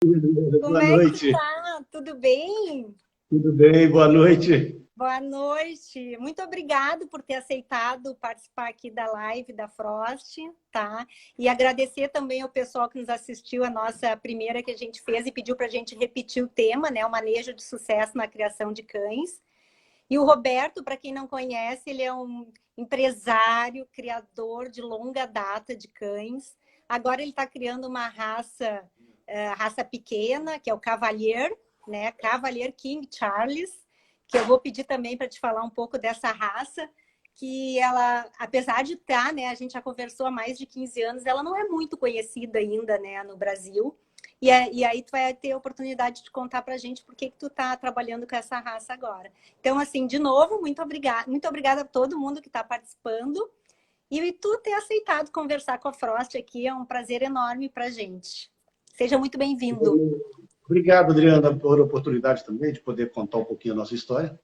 Como Boa é que noite. tá? Tudo bem? Tudo bem? Boa noite. Boa noite. Muito obrigado por ter aceitado participar aqui da live da Frost, tá? E agradecer também ao pessoal que nos assistiu a nossa primeira que a gente fez e pediu para a gente repetir o tema, né? O manejo de sucesso na criação de cães. E o Roberto, para quem não conhece, ele é um empresário, criador de longa data de cães. Agora ele está criando uma raça pequena, que é o Cavalier, né? Cavalier King Charles, que eu vou pedir também para te falar um pouco dessa raça, que ela, apesar de estar, né, a gente já conversou há mais de 15 anos, ela não é muito conhecida ainda, né, no Brasil. E aí tu vai ter a oportunidade de contar para a gente por que tu tá trabalhando com essa raça agora. Então, assim, de novo, muito obrigada a todo mundo que está participando. E tu ter aceitado conversar com a Frost aqui é um prazer enorme para a gente. Seja muito bem-vindo. Obrigado, Adriana, por a oportunidade também de poder contar um pouquinho a nossa história.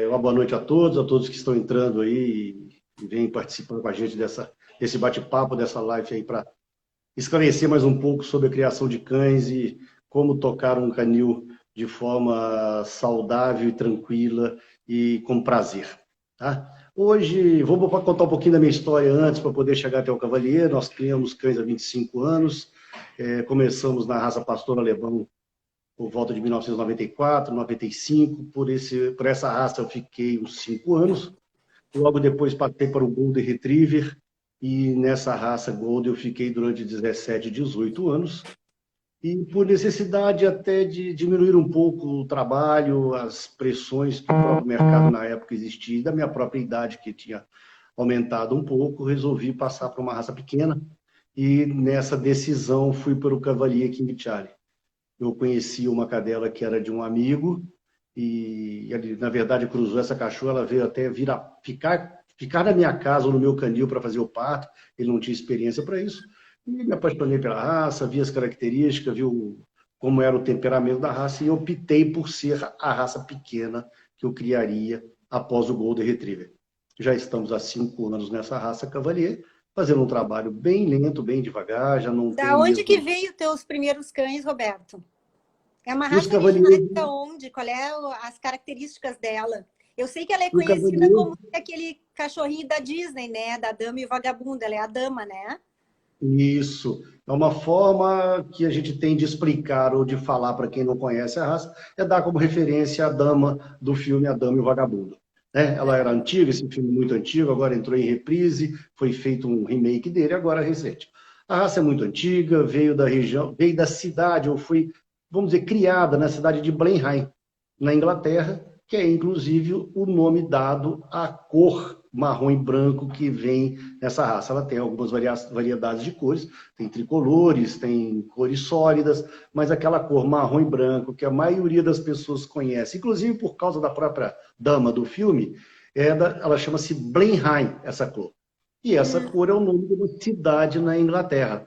Uma boa noite a todos que estão entrando aí e vêm participando com a gente desse bate-papo, dessa live aí, para esclarecer mais um pouco sobre a criação de cães e como tocar um canil de forma saudável e tranquila e com prazer. Tá? Hoje, vou contar um pouquinho da minha história antes, para poder chegar até o Cavalier. Nós criamos cães há 25 anos, começamos na raça pastor alemão por volta de 1994, 95. Por essa raça eu fiquei uns 5 anos. Logo depois passei para o Golden Retriever, e nessa raça Golden eu fiquei durante 17, 18 anos. E por necessidade até de diminuir um pouco o trabalho, as pressões que o próprio mercado na época existia, e da minha própria idade, que tinha aumentado um pouco, resolvi passar para uma raça pequena. E nessa decisão fui para o Cavalier King Charlie. Eu conheci uma cadela que era de um amigo, e ele, na verdade, cruzou essa cachorra. Ela veio até ficar na minha casa ou no meu canil para fazer o parto. Ele não tinha experiência para isso. E me apaixonei pela raça, vi as características, vi como era o temperamento da raça, e optei por ser a raça pequena que eu criaria após o Golden Retriever. Já estamos há 5 anos nessa raça Cavalier, fazendo um trabalho bem lento, bem devagar, já não Da tem onde que mesmo... veio teus primeiros cães, Roberto? É uma Os raça originária Cavaliers, de onde? Qual é as características dela? Eu sei que ela é o conhecida Cavalier, como aquele cachorrinho da Disney, né? Da Dama e o Vagabundo. Ela é a dama, né? isso. É uma forma que a gente tem de explicar ou de falar para quem não conhece a raça, é dar como referência a dama do filme A Dama e o Vagabundo. Né? Ela era antiga, esse filme muito antigo, agora entrou em reprise, foi feito um remake dele, agora é recente. A raça é muito antiga, veio da região, veio da cidade, ou foi, vamos dizer, criada na cidade de Blenheim, na Inglaterra, que é inclusive o nome dado à cor marrom e branco que vem nessa raça. Ela tem algumas variedades de cores, tem tricolores, tem cores sólidas, mas aquela cor marrom e branco que a maioria das pessoas conhece, inclusive por causa da própria dama do filme, ela chama-se Blenheim, essa cor. E essa cor é o nome de uma cidade na Inglaterra.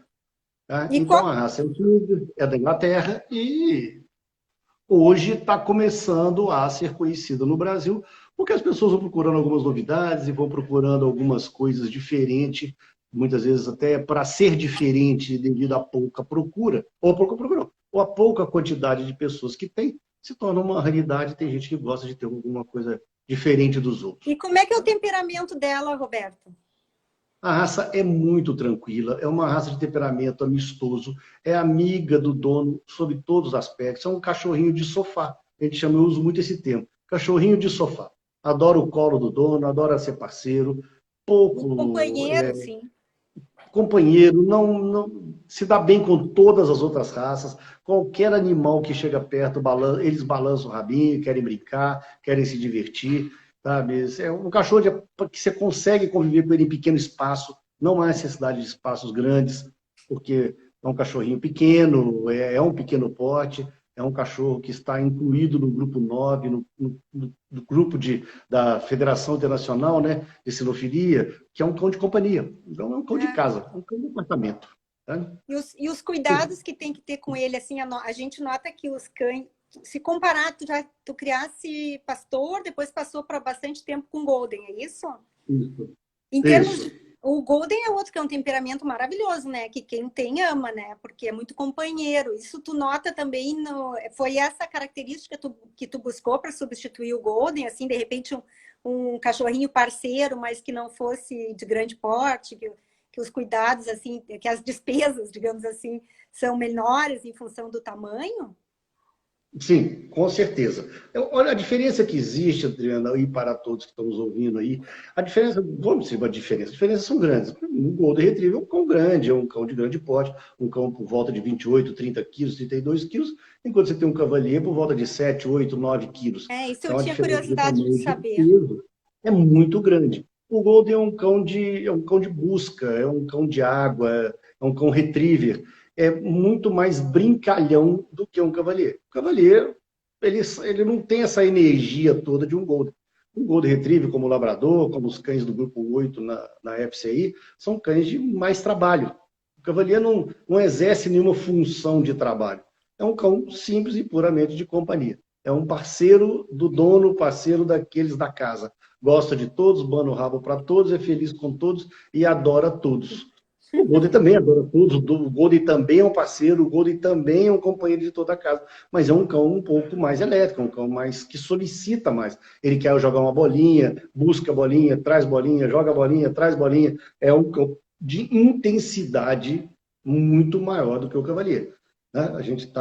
Tá? E qual Então a raça é antiga, é da Inglaterra, e hoje está começando a ser conhecida no Brasil, porque as pessoas vão procurando algumas novidades e vão procurando algumas coisas diferentes, muitas vezes até para ser diferente devido à pouca procura, ou a pouca quantidade de pessoas que tem, se torna uma raridade. Tem gente que gosta de ter alguma coisa diferente dos e outros. como é que é o temperamento dela, Roberto? A raça é muito tranquila, é uma raça de temperamento amistoso, é amiga do dono sob todos os aspectos, é um cachorrinho de sofá. A gente chama, eu uso muito esse termo, cachorrinho de sofá. Adora o colo do dono, adora ser parceiro, Um pouco companheiro, sim. companheiro, não se dá bem com todas as outras raças. Qualquer animal que chega perto, eles balançam o rabinho, querem brincar, querem se divertir, sabe? É um cachorro que você consegue conviver com ele em pequeno espaço, não há necessidade de espaços grandes, porque é um cachorrinho pequeno, é um pequeno porte, é um cachorro que está incluído no grupo 9, no grupo da Federação Internacional, né, de Sinofilia, que é um cão de companhia. Então, é um cão de É. casa, um cão de apartamento. Tá? E os cuidados que tem que ter com ele, assim, a gente nota que os cães, se comparar, tu criasse pastor, depois passou para bastante tempo com Golden, é isso? Isso. Em termos de, Isso. O Golden é outro que é um temperamento maravilhoso, né? Que quem tem ama, né? Porque é muito companheiro. Isso tu nota também foi essa característica que tu buscou para substituir o Golden, assim, de repente um cachorrinho parceiro, mas que não fosse de grande porte, que os cuidados, assim, que as despesas, digamos assim, são menores em função do tamanho? Sim, com certeza. Olha a diferença que existe, Adriana, e para todos que estão nos ouvindo aí, a diferença, vamos dizer uma diferença, as diferenças são grandes. O Golden Retriever é um cão grande, é um cão de grande porte, um cão por volta de 28, 30 quilos, 32 quilos, enquanto você tem um Cavalier por volta de 7, 8, 9 quilos. Isso eu Então a tinha diferença de curiosidade de tamanho de saber. peso é muito grande. O Golden é um cão de busca, é um cão de água, é um cão retriever, é muito mais brincalhão do que um Cavalier. O Cavalier, ele não tem essa energia toda de um Golden. Um Golden Retriever, como o Labrador, como os cães do Grupo 8 na FCI, são cães de mais trabalho. O Cavalier não exerce nenhuma função de trabalho. É um cão simples e puramente de companhia. É um parceiro do dono, parceiro daqueles da casa. Gosta de todos, bana o rabo para todos, é feliz com todos e adora todos. O Golden também adora todos, o Golden também é um parceiro, o Golden também é um companheiro de toda a casa, mas é um cão um pouco mais elétrico, um cão mais que solicita mais. Ele quer jogar uma bolinha, busca a bolinha, traz bolinha, joga a bolinha, traz bolinha. É um cão de intensidade muito maior do que o Cavalier. Né? A gente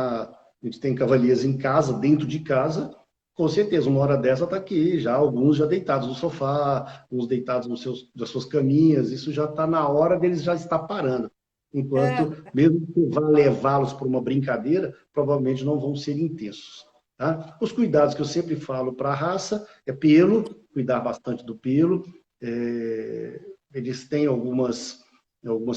tem Cavaliers em casa, dentro de casa. Com certeza, uma hora dessa está aqui, já alguns já deitados no sofá, uns deitados nas suas caminhas, isso já está na hora deles já estar parando. Enquanto, mesmo que vá levá-los para uma brincadeira, provavelmente não vão ser intensos. Tá? Os cuidados que eu sempre falo para a raça é pelo, cuidar bastante do pelo. Eles têm algumas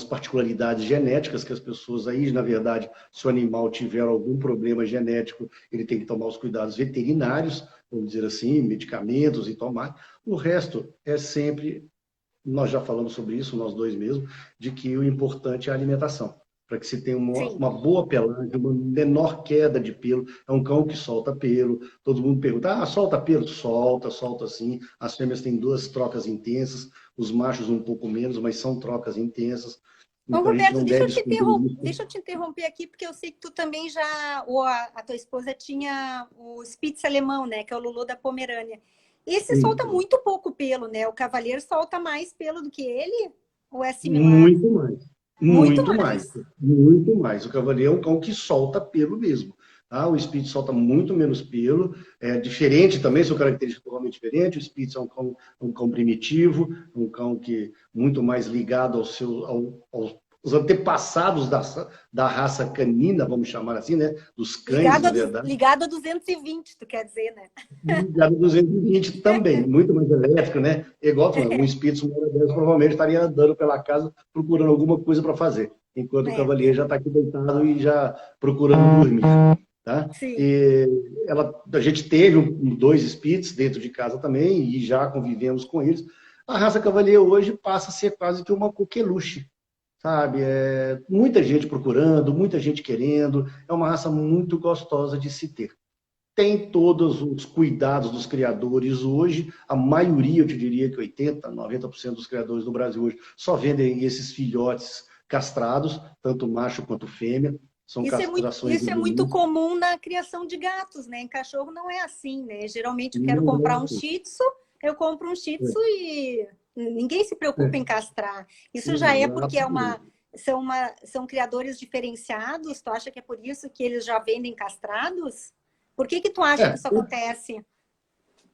particularidades genéticas que as pessoas aí, na verdade, se o animal tiver algum problema genético, ele tem que tomar os cuidados veterinários, vamos dizer assim, medicamentos e tomar. O resto é sempre, nós já falamos sobre isso, nós dois mesmo, de que o importante é a alimentação, para que se tenha uma boa pelagem, uma menor queda de pelo. É um cão que solta pelo. Todo mundo pergunta, solta pelo? Solta sim. As fêmeas têm 2 trocas intensas, os machos um pouco menos, mas são trocas intensas. Então, Roberto, deixa eu te interromper aqui, porque eu sei que tu também a tua esposa tinha o Spitz alemão, né, que é o Lulu da Pomerânia. Esse solta muito pouco pelo, né? O Cavaleiro solta mais pelo do que ele? Ou é similar? Muito mais. Muito mais. O Cavalier é um cão que solta pelo mesmo. Tá? O Spitz solta muito menos pelo. É diferente também, são características totalmente diferentes. O Spitz é um cão primitivo, um cão que muito mais ligado aos antepassados da raça canina, vamos chamar assim, né? Dos cães, na verdade. Ligado a 220, tu quer dizer, né? Ligado a 220 também, muito mais elétrico, né? Igual um Spitz, uma hora dessa, provavelmente estaria andando pela casa procurando alguma coisa para fazer, enquanto o Cavalier já está aqui deitado e já procurando dormir. Tá? A gente teve 2 Spitz dentro de casa também e já convivemos com eles. A raça Cavalier hoje passa a ser quase que uma coqueluche, sabe? Muita gente procurando, muita gente querendo. É uma raça muito gostosa de se ter. Tem todos os cuidados dos criadores hoje. A maioria, eu te diria que 80%, 90% dos criadores do Brasil hoje só vendem esses filhotes castrados, tanto macho quanto fêmea. São castrações. Isso é muito comum na criação de gatos, né? Em cachorro não é assim, né? Geralmente eu quero comprar um Shih Tzu, eu compro um Shih Tzu e ninguém se preocupa em castrar. Isso já é porque são criadores diferenciados? Tu acha que é por isso que eles já vendem castrados? Por que tu acha que isso acontece?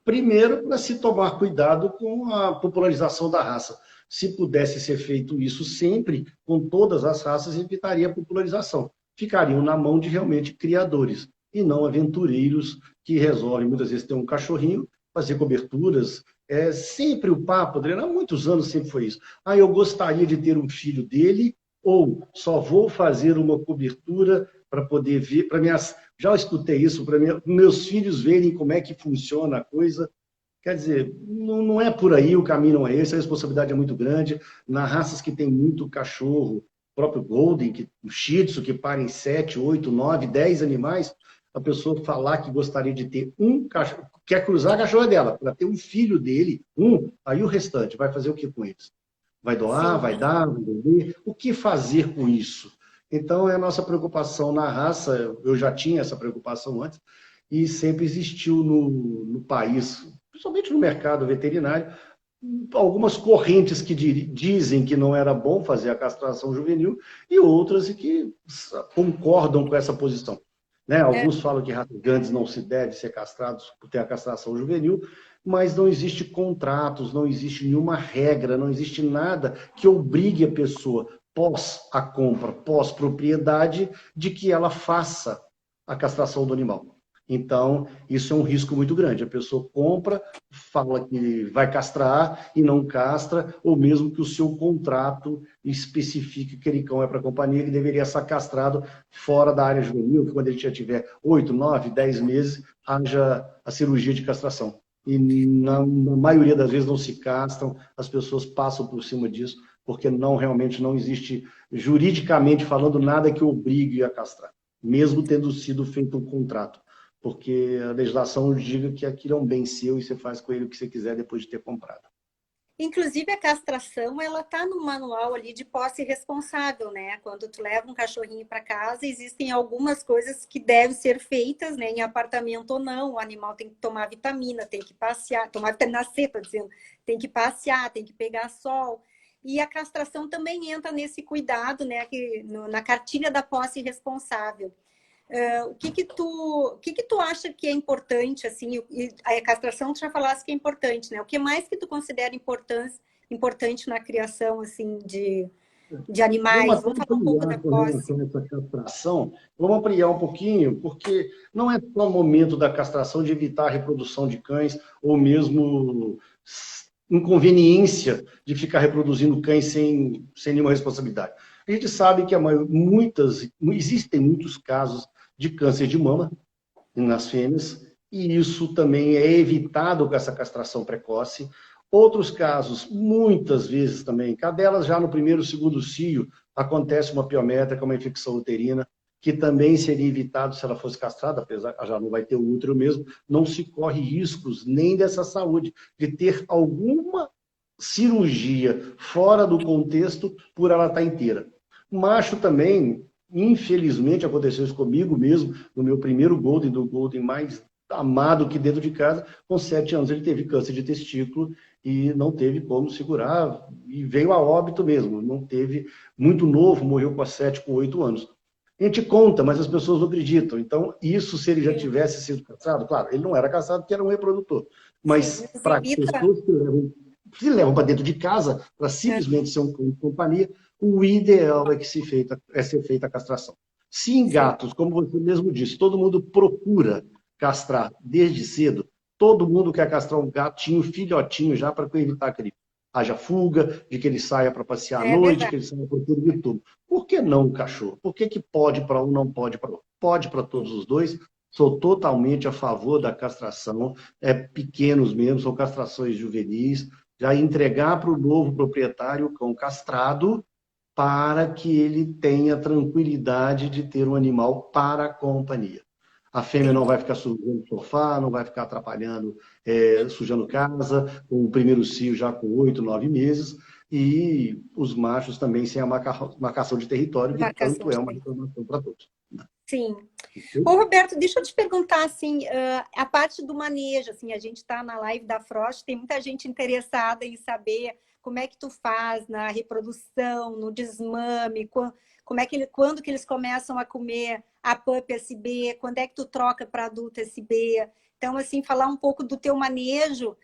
Primeiro, para se tomar cuidado com a popularização da raça. Se pudesse ser feito isso sempre, com todas as raças, evitaria a popularização. Ficariam na mão de realmente criadores, e não aventureiros que resolvem, muitas vezes, ter um cachorrinho, fazer coberturas. É sempre o papo, Adriano, há muitos anos sempre foi isso. Eu gostaria de ter um filho dele, ou só vou fazer uma cobertura para poder ver, já escutei isso, para meus filhos verem como é que funciona a coisa. Quer dizer, não é por aí, o caminho não é esse, a responsabilidade é muito grande. Nas raças que tem muito cachorro, o próprio Golden, o Shih Tzu, que para em 7, 8, 9, 10 animais, a pessoa falar que gostaria de ter um cachorro, quer cruzar a cachorra dela, para ter um filho dele, aí o restante vai fazer o que com eles? Vai doar, vai dar, vai vender? O que fazer com isso? Então, é a nossa preocupação na raça, eu já tinha essa preocupação antes, e sempre existiu no país, principalmente no mercado veterinário, algumas correntes que dizem que não era bom fazer a castração juvenil e outras que concordam com essa posição. Né? Alguns falam que ratos grandes não se devem ser castrados por ter a castração juvenil, mas não existe contratos, não existe nenhuma regra, não existe nada que obrigue a pessoa, pós a compra, pós propriedade, de que ela faça a castração do animal. Então, isso é um risco muito grande. A pessoa compra, fala que vai castrar e não castra, ou mesmo que o seu contrato especifique que aquele cão é para a companhia, que deveria ser castrado fora da área juvenil, que quando ele já tiver 8, 9, 10 meses, haja a cirurgia de castração. E na maioria das vezes não se castram, as pessoas passam por cima disso, porque realmente não existe, juridicamente falando, nada que obrigue a castrar, mesmo tendo sido feito um contrato. Porque a legislação diga que aquilo é um bem seu e você faz com ele o que você quiser depois de ter comprado. Inclusive, a castração, ela tá no manual ali de posse responsável, né? Quando tu leva um cachorrinho para casa, existem algumas coisas que devem ser feitas, né? Em apartamento ou não, o animal tem que tomar vitamina, tem que passear, tomar vitamina C, tô dizendo, tem que passear, tem que pegar sol. E a castração também entra nesse cuidado, né? Na cartilha da posse responsável. O que tu acha que é importante, assim, a castração tu já falaste que é importante, né? O que mais que tu considera importante na criação, assim, de animais? Vamos falar um pouco da Com posse. relação a essa castração, vamos ampliar um pouquinho, porque não é só o momento da castração de evitar a reprodução de cães, ou mesmo inconveniência de ficar reproduzindo cães sem nenhuma responsabilidade. A gente sabe que existem muitos casos de câncer de mama nas fêmeas, e isso também é evitado com essa castração precoce. Outros casos, muitas vezes também, cadelas já no primeiro, segundo cio, acontece uma piométrica, uma infecção uterina, que também seria evitado se ela fosse castrada, apesar que já não vai ter o útero mesmo, não se corre riscos nem dessa saúde, de ter alguma cirurgia fora do contexto por ela estar inteira. Macho também, infelizmente, aconteceu isso comigo mesmo, no meu primeiro Golden, do Golden mais amado que dentro de casa, com 7 anos ele teve câncer de testículo e não teve como segurar, e veio a óbito mesmo, não teve, muito novo, morreu com 7, com 8 anos. A gente conta, mas as pessoas não acreditam. Então, isso, se ele já tivesse sido castrado, claro, ele não era castrado porque era um reprodutor, mas para pessoas que se levam para dentro de casa, para simplesmente ser um cão de companhia, o ideal é que ser feita a castração. Se em gatos, como você mesmo disse, todo mundo procura castrar desde cedo, todo mundo quer castrar um gatinho, filhotinho, já para evitar que ele haja fuga, de que ele saia para passear à noite, que ele saia por tudo e tudo. Por que não o cachorro? Por que pode para um, não pode para outro? Pode para todos os dois. Sou totalmente a favor da castração, pequenos mesmo, são castrações juvenis, já entregar para o novo proprietário o cão castrado, para que ele tenha tranquilidade de ter um animal para a companhia. A fêmea não vai ficar sujando o sofá, não vai ficar atrapalhando, sujando casa, com o primeiro cio já com 8, 9 meses, e os machos também sem a marcação de território, que tanto é uma reclamação para todos. Sim. Ô, Roberto, deixa eu te perguntar, assim, a parte do manejo, assim, a gente está na live da Frost, tem muita gente interessada em saber como é que tu faz na reprodução, no desmame, quando que eles começam a comer a pup SB, quando é que tu troca para adulto SB. Então, assim, falar um pouco do teu manejo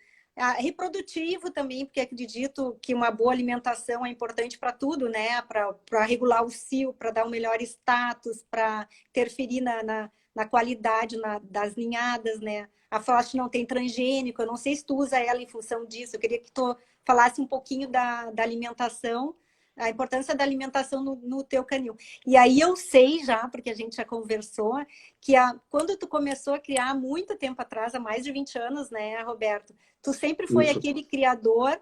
reprodutivo também, porque acredito que uma boa alimentação é importante para tudo, né? Para regular o cio, para dar um melhor status, para interferir na qualidade das ninhadas, né? A Frost não tem transgênico, eu não sei se tu usa ela em função disso. Eu queria que tu falasse um pouquinho da alimentação, a importância da alimentação no teu canil. E aí eu sei já, porque a gente já conversou, que quando tu começou a criar há muito tempo atrás, há mais de 20 anos, né, Roberto? Tu sempre foi aquele criador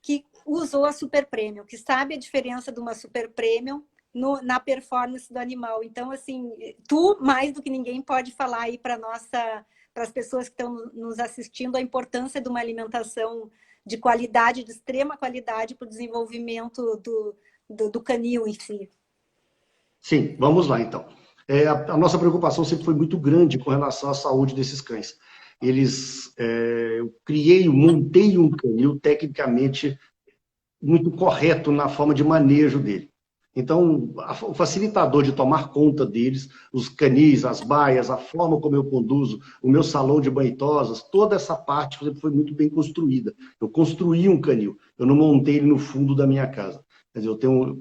que usou a Super Premium, que sabe a diferença de uma Super Premium na performance do animal. Então, assim, tu, mais do que ninguém, pode falar aí para as pessoas que estão nos assistindo, a importância de uma alimentação de qualidade, de extrema qualidade para o desenvolvimento do canil em si. Sim, vamos lá então. A nossa preocupação sempre foi muito grande com relação à saúde desses cães. Eu montei um canil tecnicamente muito correto na forma de manejo dele. Então, o facilitador de tomar conta deles, os canis, as baias, a forma como eu conduzo, o meu salão de banho e tosas, toda essa parte foi muito bem construída. Eu construí um canil, eu não montei ele no fundo da minha casa. Quer dizer, eu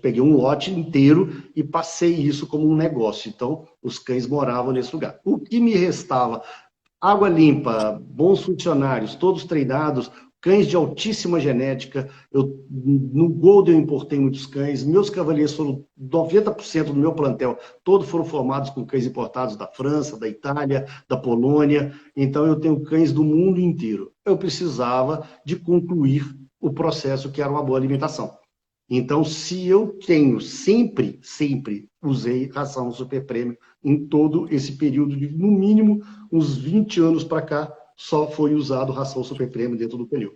peguei um lote inteiro e passei isso como um negócio. Então, os cães moravam nesse lugar. O que me restava? Água limpa, bons funcionários, todos treinados, cães de altíssima genética. No Golden eu importei muitos cães. Meus cavaliers foram 90% do meu plantel, todos foram formados com cães importados da França, da Itália, da Polônia. Então eu tenho cães do mundo inteiro. Eu precisava de concluir o processo que era uma boa alimentação. Então, se eu tenho sempre usei ração super prêmio em todo esse período de, no mínimo, uns 20 anos para cá, só foi usado ração super prêmio dentro do canil.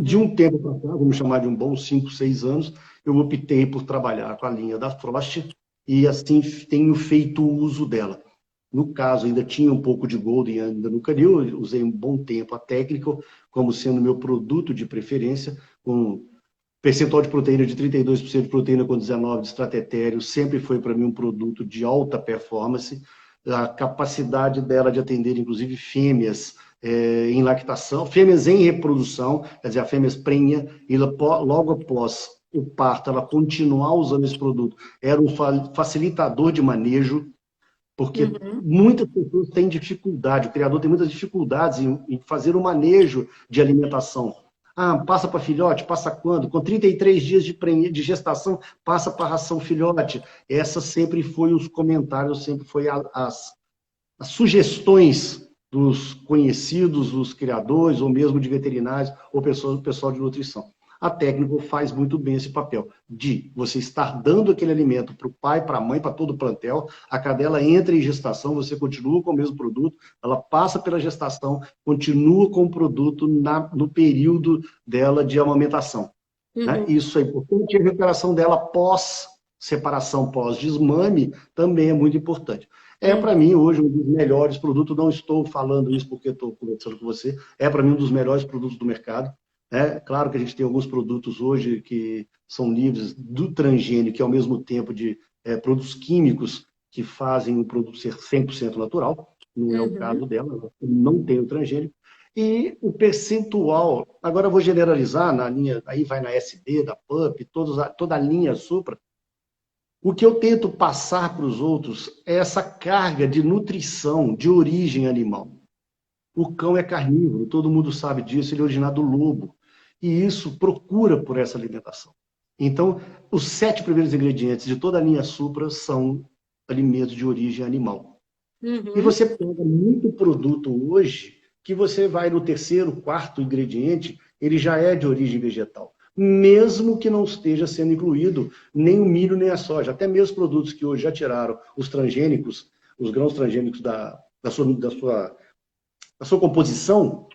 De um tempo para cá, vamos chamar de um bom 5, 6 anos, eu optei por trabalhar com a linha da Frost e assim tenho feito uso dela. No caso, ainda tinha um pouco de Golden ainda no canil, eu usei um bom tempo a técnica como sendo meu produto de preferência, com percentual de proteína de 32% de proteína com 19% de estratério, sempre foi para mim um produto de alta performance. A capacidade dela de atender, inclusive, fêmeas em lactação, fêmeas em reprodução, quer dizer, a fêmea prenha, e logo após o parto, ela continuar usando esse produto, era um facilitador de manejo, porque muitas pessoas têm dificuldade, o criador tem muitas dificuldades em fazer o manejo de alimentação. Passa para filhote? Passa quando? Com 33 dias de gestação, passa para ração filhote. Essa sempre foi os comentários, sempre foi as sugestões dos conhecidos, dos criadores, ou mesmo de veterinários, ou pessoal de nutrição. A técnica faz muito bem esse papel de você estar dando aquele alimento para o pai, para a mãe, para todo o plantel. A cadela entra em gestação, você continua com o mesmo produto, ela passa pela gestação, continua com o produto no período dela de amamentação. Né? Isso é importante. A recuperação dela pós-separação, pós-desmame, também é muito importante. Para mim, hoje, um dos melhores produtos, não estou falando isso porque estou conversando com você, para mim um dos melhores produtos do mercado. Claro que a gente tem alguns produtos hoje que são livres do transgênico, que ao mesmo tempo de produtos químicos que fazem o produto ser 100% natural, não é o caso dela, não tem o transgênico. E o percentual, agora eu vou generalizar na linha, aí vai na SD, da PUP, toda a linha Supra. O que eu tento passar para os outros é essa carga de nutrição de origem animal. O cão é carnívoro, todo mundo sabe disso, ele é originado do lobo. E isso procura por essa alimentação. Então, os 7 primeiros ingredientes de toda a linha Supra são alimentos de origem animal. E você pega muito produto hoje que você vai no 3º, 4º ingrediente, ele já é de origem vegetal. Mesmo que não esteja sendo incluído nem o milho nem a soja. Até mesmo produtos que hoje já tiraram os transgênicos, os grãos transgênicos da sua composição,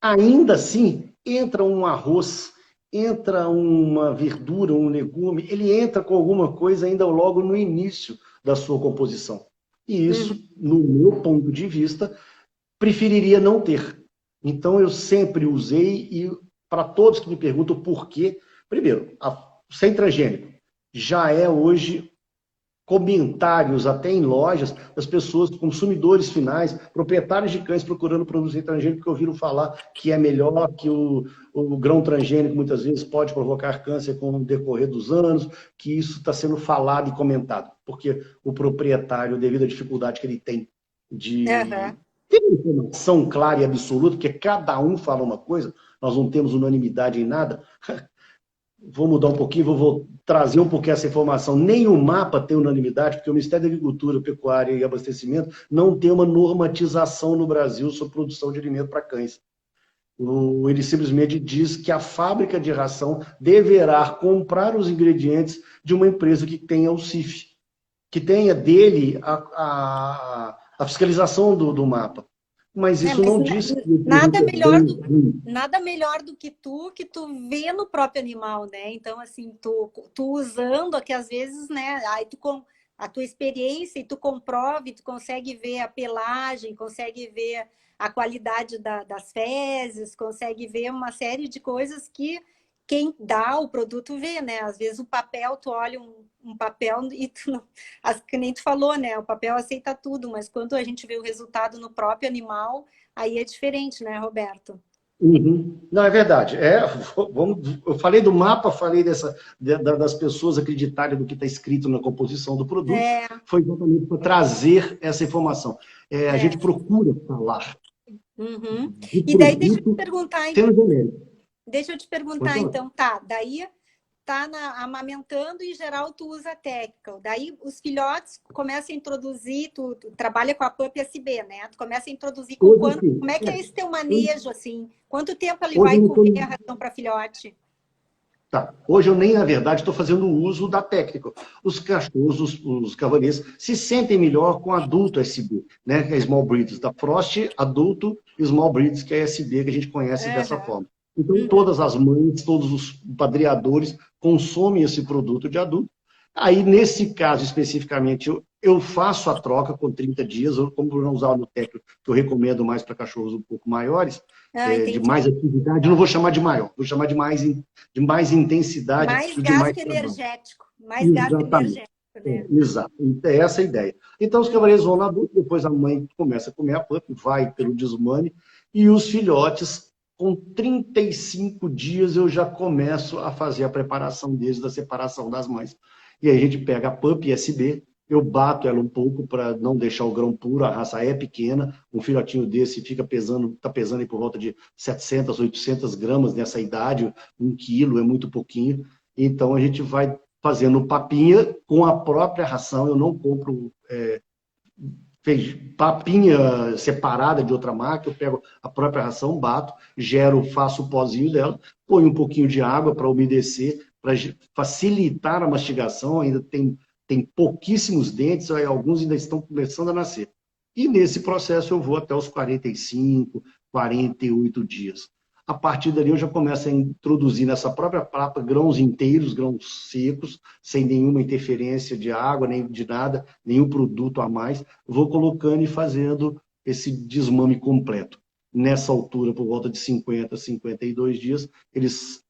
ainda assim entra um arroz, entra uma verdura, um legume, ele entra com alguma coisa ainda logo no início da sua composição. E isso, no meu ponto de vista, preferiria não ter. Então, eu sempre usei, e para todos que me perguntam por quê, primeiro, sem transgênico, já é hoje comentários até em lojas das pessoas, consumidores finais, proprietários de cães procurando produtos sem transgênico, que ouviram falar que é melhor, que o grão transgênico muitas vezes pode provocar câncer com o decorrer dos anos, que isso está sendo falado e comentado, porque o proprietário, devido à dificuldade que ele tem de ter informação clara e absoluta, porque cada um fala uma coisa, nós não temos unanimidade em nada. Vou mudar um pouquinho, vou trazer um pouquinho essa informação. Nem o mapa tem unanimidade, porque o Ministério da Agricultura, Pecuária e Abastecimento não tem uma normatização no Brasil sobre produção de alimento para cães. Ele simplesmente diz que a fábrica de ração deverá comprar os ingredientes de uma empresa que tenha o CIF, que tenha dele a fiscalização do mapa. Mas É, isso mas não diz que o nada produto é melhor bom, ruim. nada melhor do que tu vê no próprio animal, né? Então, assim, tu usando, que às vezes, né, aí tu com a tua experiência e tu comprova, e tu consegue ver a pelagem, consegue ver a qualidade das fezes, consegue ver uma série de coisas que quem dá o produto vê, né? Às vezes o papel, tu olha um papel e tu não, que nem tu falou, né? O papel aceita tudo, mas quando a gente vê o resultado no próprio animal, aí é diferente, né, Roberto? Uhum. Não, é verdade. Eu falei do mapa, falei das pessoas acreditarem no que está escrito na composição do produto, É, foi exatamente para trazer essa informação. A gente é. procura falar Uhum. do E daí deixa eu te produto perguntar, sendo genérico. Pode falar. então, tá, daí tá amamentando e em geral tu usa técnica. Daí os filhotes começam a introduzir, tu trabalha com a PUP SB, né? Tu começa a introduzir com Hoje, quanto, assim, como é que é esse teu hoje, manejo, assim? Quanto tempo ele hoje vai eu não comer estou. a ração para filhote? Tá. Hoje eu nem, na verdade, estou fazendo uso da técnica. Os cachorros, os cavaleiros, se sentem melhor com adulto SB, né? Que é Small Breeds da Frost, adulto e Small Breeds, que é SB, que a gente conhece dessa Aham. forma. Então, Uhum. todas as mães, todos os padreadores consomem esse produto de adulto. Aí, nesse caso especificamente, eu faço a troca com 30 dias, como por não usar no técnico, que eu recomendo mais para cachorros um pouco maiores, Ah, de entendi. mais atividade, eu não vou chamar de maior, vou chamar de mais intensidade Mais e de mais gasto trabalho. energético, mais gasto Exatamente. energético, né? Exato. É essa a ideia. Então, os Uhum. cavaleiros vão na adulta, depois a mãe começa a comer a pup, vai pelo desmame, e os filhotes, com 35 dias, eu já começo a fazer a preparação deles, da separação das mães. E aí a gente pega a pup SB, eu bato ela um pouco para não deixar o grão puro, a raça é pequena, um filhotinho desse fica pesando, está pesando aí por volta de 700, 800 gramas nessa idade, 1 quilo é muito pouquinho, então a gente vai fazendo papinha com a própria ração. Eu não compro papinha separada de outra marca, eu pego a própria ração, bato, gero, faço o pozinho dela, ponho um pouquinho de água para umedecer, para facilitar a mastigação, ainda tem pouquíssimos dentes, alguns ainda estão começando a nascer. E nesse processo eu vou até os 45, 48 dias. A partir dali eu já começo a introduzir nessa própria papa grãos inteiros, grãos secos, sem nenhuma interferência de água, nem de nada, nenhum produto a mais. Vou colocando e fazendo esse desmame completo. Nessa altura, por volta de 50, 52 dias,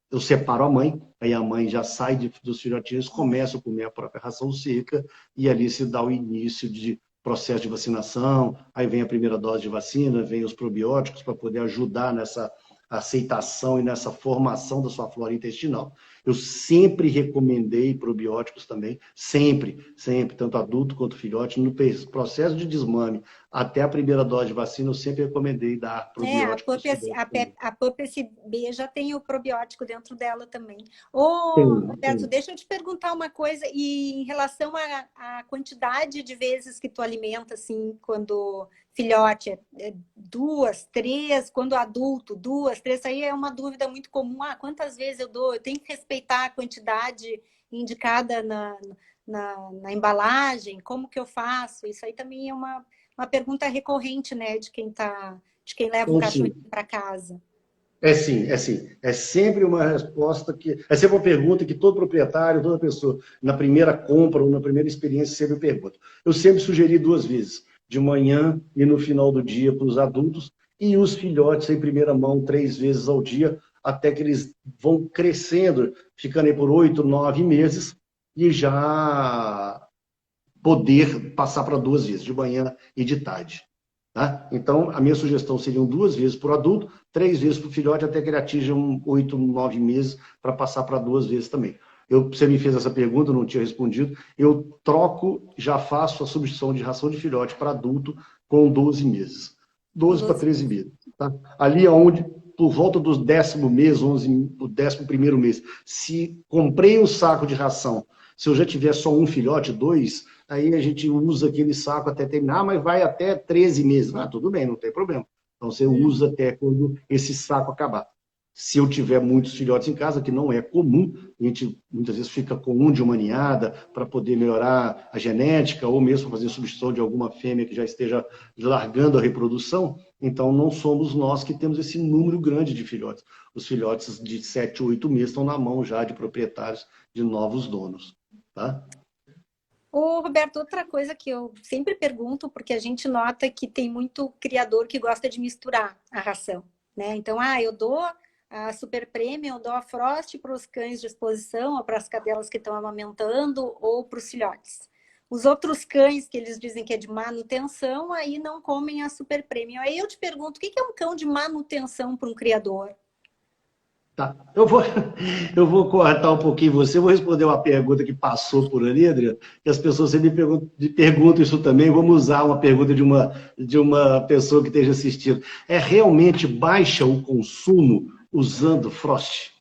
eu separo a mãe, aí a mãe já sai dos filhotinhos, começa a comer a própria ração seca, e ali se dá o início de processo de vacinação, aí vem a primeira dose de vacina, vem os probióticos para poder ajudar nessa aceitação e nessa formação da sua flora intestinal. Eu sempre recomendei probióticos também, sempre, sempre, tanto adulto quanto filhote, no processo de desmame até a primeira dose de vacina, eu sempre recomendei dar É, probiótico para os filhotes também. A PUP SB já tem o probiótico dentro dela também. Ô, Tem, Roberto, tem. deixa eu te perguntar uma coisa, e em relação à quantidade de vezes que tu alimenta, assim, quando filhote, é duas, três, quando adulto, duas, três, isso aí é uma dúvida muito comum. Ah, quantas vezes eu dou? Eu tenho que respeitar a quantidade indicada na embalagem? Como que eu faço? Isso aí também é uma pergunta recorrente, né, de quem leva um Então, cachorro sim. para casa. É sim, é sim. É sempre uma resposta que. É sempre uma pergunta que todo proprietário, toda pessoa, na primeira compra ou na primeira experiência, sempre pergunta. Eu sempre sugeri 2 vezes, de manhã e no final do dia para os adultos, e os filhotes em primeira mão 3 vezes ao dia, até que eles vão crescendo, ficando aí por 8, 9 meses, e já poder passar para 2 vezes, de manhã e de tarde. Tá? Então, a minha sugestão seriam 2 vezes para o adulto, 3 vezes para o filhote, até que ele atinja 8, 9 meses, para passar para 2 vezes também. Você me fez essa pergunta, eu não tinha respondido. Eu troco, já faço a substituição de ração de filhote para adulto com 12 meses. 12 para 13 meses. Tá? Ali onde, por volta do 10º mês, o 11º mês, se comprei um saco de ração, se eu já tiver só um filhote, dois, aí a gente usa aquele saco até terminar, mas vai até 13 meses. Ah, tudo bem, não tem problema. Então você usa até quando esse saco acabar. Se eu tiver muitos filhotes em casa, que não é comum, a gente muitas vezes fica com um de uma ninhada para poder melhorar a genética ou mesmo fazer substituição de alguma fêmea que já esteja largando a reprodução. Então, não somos nós que temos esse número grande de filhotes. Os filhotes de 7, 8 meses estão na mão já de proprietários, de novos donos. Tá? Ô, Roberto, outra coisa que eu sempre pergunto, porque a gente nota que tem muito criador que gosta de misturar a ração, né? Então, eu dou a Super Premium, eu dou a Frost para os cães de exposição, ou para as cadelas que estão amamentando, ou para os filhotes. Os outros cães que eles dizem que é de manutenção, aí não comem a Super Premium. Aí eu te pergunto, o que é um cão de manutenção para um criador? Tá. Eu vou cortar um pouquinho você, vou responder uma pergunta que passou por ali, Adriano, que as pessoas sempre perguntam isso também. Vamos usar uma pergunta de uma pessoa que esteja assistindo. É realmente baixa o consumo usando Frost?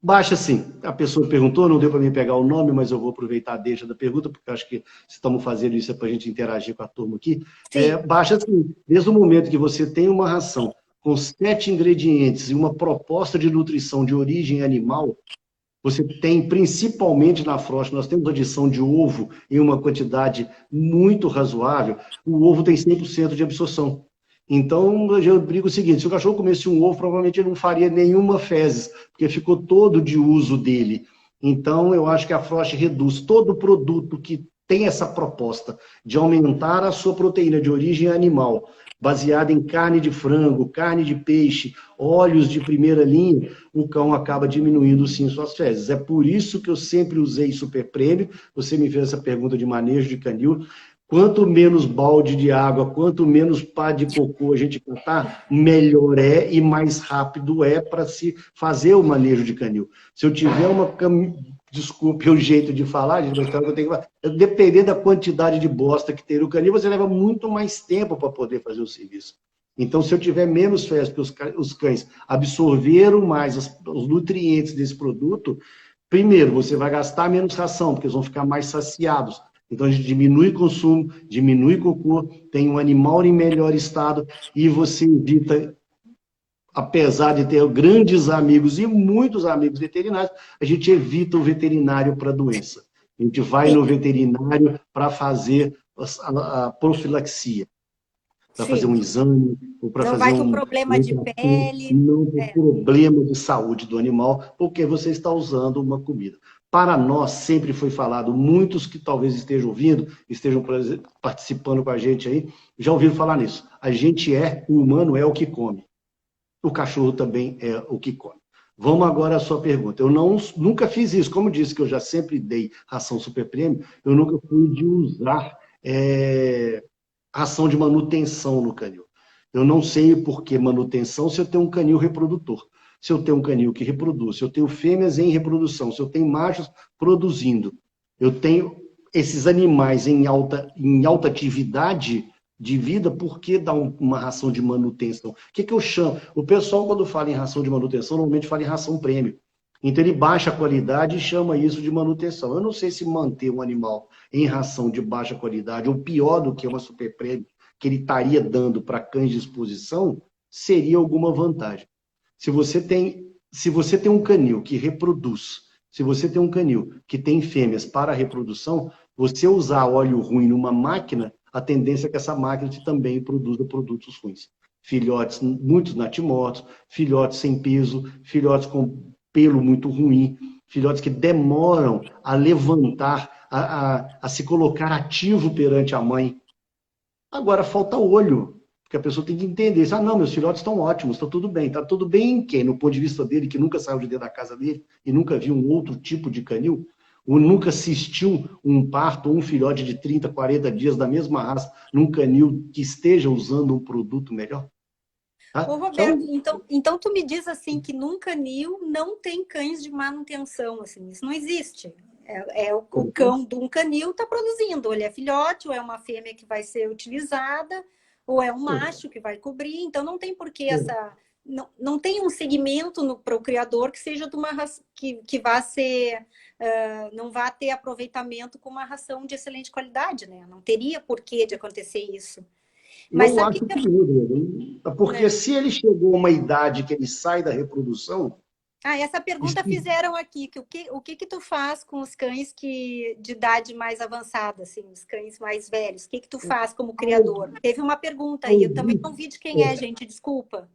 Baixa sim. A pessoa perguntou, não deu para mim pegar o nome, mas eu vou aproveitar a deixa da pergunta, porque eu acho que estamos fazendo isso para a gente interagir com a turma aqui. Sim. Baixa sim. Desde o momento que você tem uma ração com 7 ingredientes e uma proposta de nutrição de origem animal, você tem, principalmente na Frost, nós temos adição de ovo em uma quantidade muito razoável, o ovo tem 100% de absorção. Então, eu brigo o seguinte, se o cachorro comesse um ovo, provavelmente ele não faria nenhuma fezes, porque ficou todo de uso dele. Então, eu acho que a Frost reduz todo produto que tem essa proposta de aumentar a sua proteína de origem animal, baseada em carne de frango, carne de peixe, óleos de primeira linha, o cão acaba diminuindo sim suas fezes. É por isso que eu sempre usei Super Prêmio. Você me fez essa pergunta de manejo de canil. Quanto menos balde de água, quanto menos pá de cocô a gente catar, melhor é e mais rápido é para se fazer o manejo de canil. Se eu tiver desculpe o jeito de falar, gente, mas eu tenho que... dependendo da quantidade de bosta que tem no canil, você leva muito mais tempo para poder fazer o serviço. Então, se eu tiver menos fezes, porque os cães absorveram mais os nutrientes desse produto, primeiro, você vai gastar menos ração, porque eles vão ficar mais saciados. Então, a gente diminui consumo, diminui cocô, tem um animal em melhor estado e você evita, apesar de ter grandes amigos e muitos amigos veterinários, a gente evita o veterinário para doença. A gente vai no veterinário para fazer a profilaxia, para fazer um Sim. exame, ou para Não fazer vai com um problema de pele. não tem problema de saúde do animal, porque você está usando uma comida. Para nós, sempre foi falado, muitos que talvez estejam ouvindo, estejam participando com a gente aí, já ouviram falar nisso. O humano é o que come. O cachorro também é o que come. Vamos agora à sua pergunta. Eu nunca fiz isso. Como disse que eu já sempre dei ração super prêmio, eu nunca fui de usar ração de manutenção no canil. Eu não sei por que manutenção se eu tenho um canil reprodutor. Se eu tenho um canil que reproduz, se eu tenho fêmeas em reprodução, se eu tenho machos produzindo, eu tenho esses animais em alta atividade de vida, por que dar uma ração de manutenção? O que eu chamo? O pessoal, quando fala em ração de manutenção, normalmente fala em ração prêmio. Então, ele baixa a qualidade e chama isso de manutenção. Eu não sei se manter um animal em ração de baixa qualidade, ou pior do que uma super prêmio, que ele estaria dando para cães de exposição, seria alguma vantagem. Se você tem um canil que reproduz, se você tem um canil que tem fêmeas para reprodução, você usar óleo ruim numa máquina, a tendência é que essa máquina também produza produtos ruins. Filhotes, muitos natimortos, filhotes sem peso, filhotes com pelo muito ruim, filhotes que demoram a levantar, a se colocar ativo perante a mãe. Agora, falta olho, porque a pessoa tem que entender isso. Não, meus filhotes estão ótimos, está tudo bem. Está tudo bem em quem? No ponto de vista dele, que nunca saiu de dentro da casa dele e nunca viu um outro tipo de canil? Ou nunca assistiu um parto ou um filhote de 30, 40 dias da mesma raça num canil que esteja usando um produto melhor? Ô, Tá? Roberto, então tu me diz assim que num canil não tem cães de manutenção, assim, isso não existe. O cão de um canil está produzindo, ou ele é filhote, ou é uma fêmea que vai ser utilizada, ou é um macho que vai cobrir, então não tem por que essa... Não tem um segmento para o criador que seja de uma raça que vá ser... não vá ter aproveitamento com uma ração de excelente qualidade, né? Não teria porquê de acontecer isso. Mas Eu sabe o acho que que eu... muda, porque né? se ele chegou a uma idade que ele sai da reprodução, Ah, essa isso pergunta fizeram aqui, que o que tu faz com os cães que de idade mais avançada, assim, os cães mais velhos? O que tu faz como criador? Teve uma pergunta aí, eu também não vi de quem é, gente, desculpa.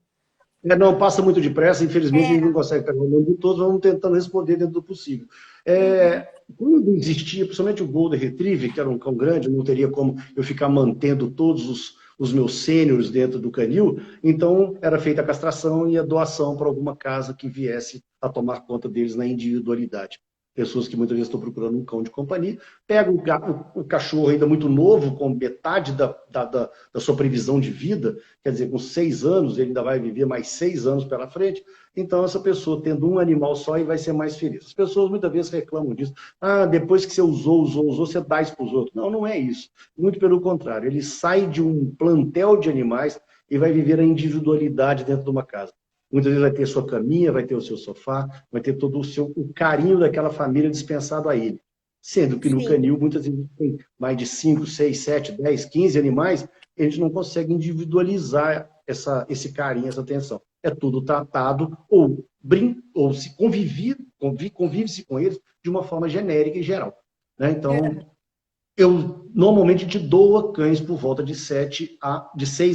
não passa muito depressa, infelizmente a gente não É, consegue pegar o nome de todos, vamos tentando responder dentro do possível. uhum, Quando existia, principalmente o Golden Retriever, que era um cão grande, não teria como eu ficar mantendo todos os meus sêniores dentro do canil, então era feita a castração e a doação para alguma casa que viesse a tomar conta deles na individualidade. Pessoas que muitas vezes estão procurando um cão de companhia, pega o cachorro ainda muito novo, com metade da sua previsão de vida, quer dizer, com 6 anos, ele ainda vai viver mais 6 anos pela frente, então essa pessoa tendo um animal só e vai ser mais feliz. As pessoas muitas vezes reclamam disso. Ah, depois que você usou, você dá isso para os outros. Não, não é isso. Muito pelo contrário, ele sai de um plantel de animais e vai viver a individualidade dentro de uma casa. Muitas vezes vai ter sua caminha, vai ter o seu sofá, vai ter todo o carinho daquela família dispensado a ele. Sendo que no sim, canil, muitas vezes tem mais de 5, 6, 7, 10, 15 animais, a gente não consegue individualizar esse carinho, essa atenção. É tudo tratado ou se convive-se com eles de uma forma genérica e geral. Né? Então, uhum, eu normalmente te dou cães por volta de 6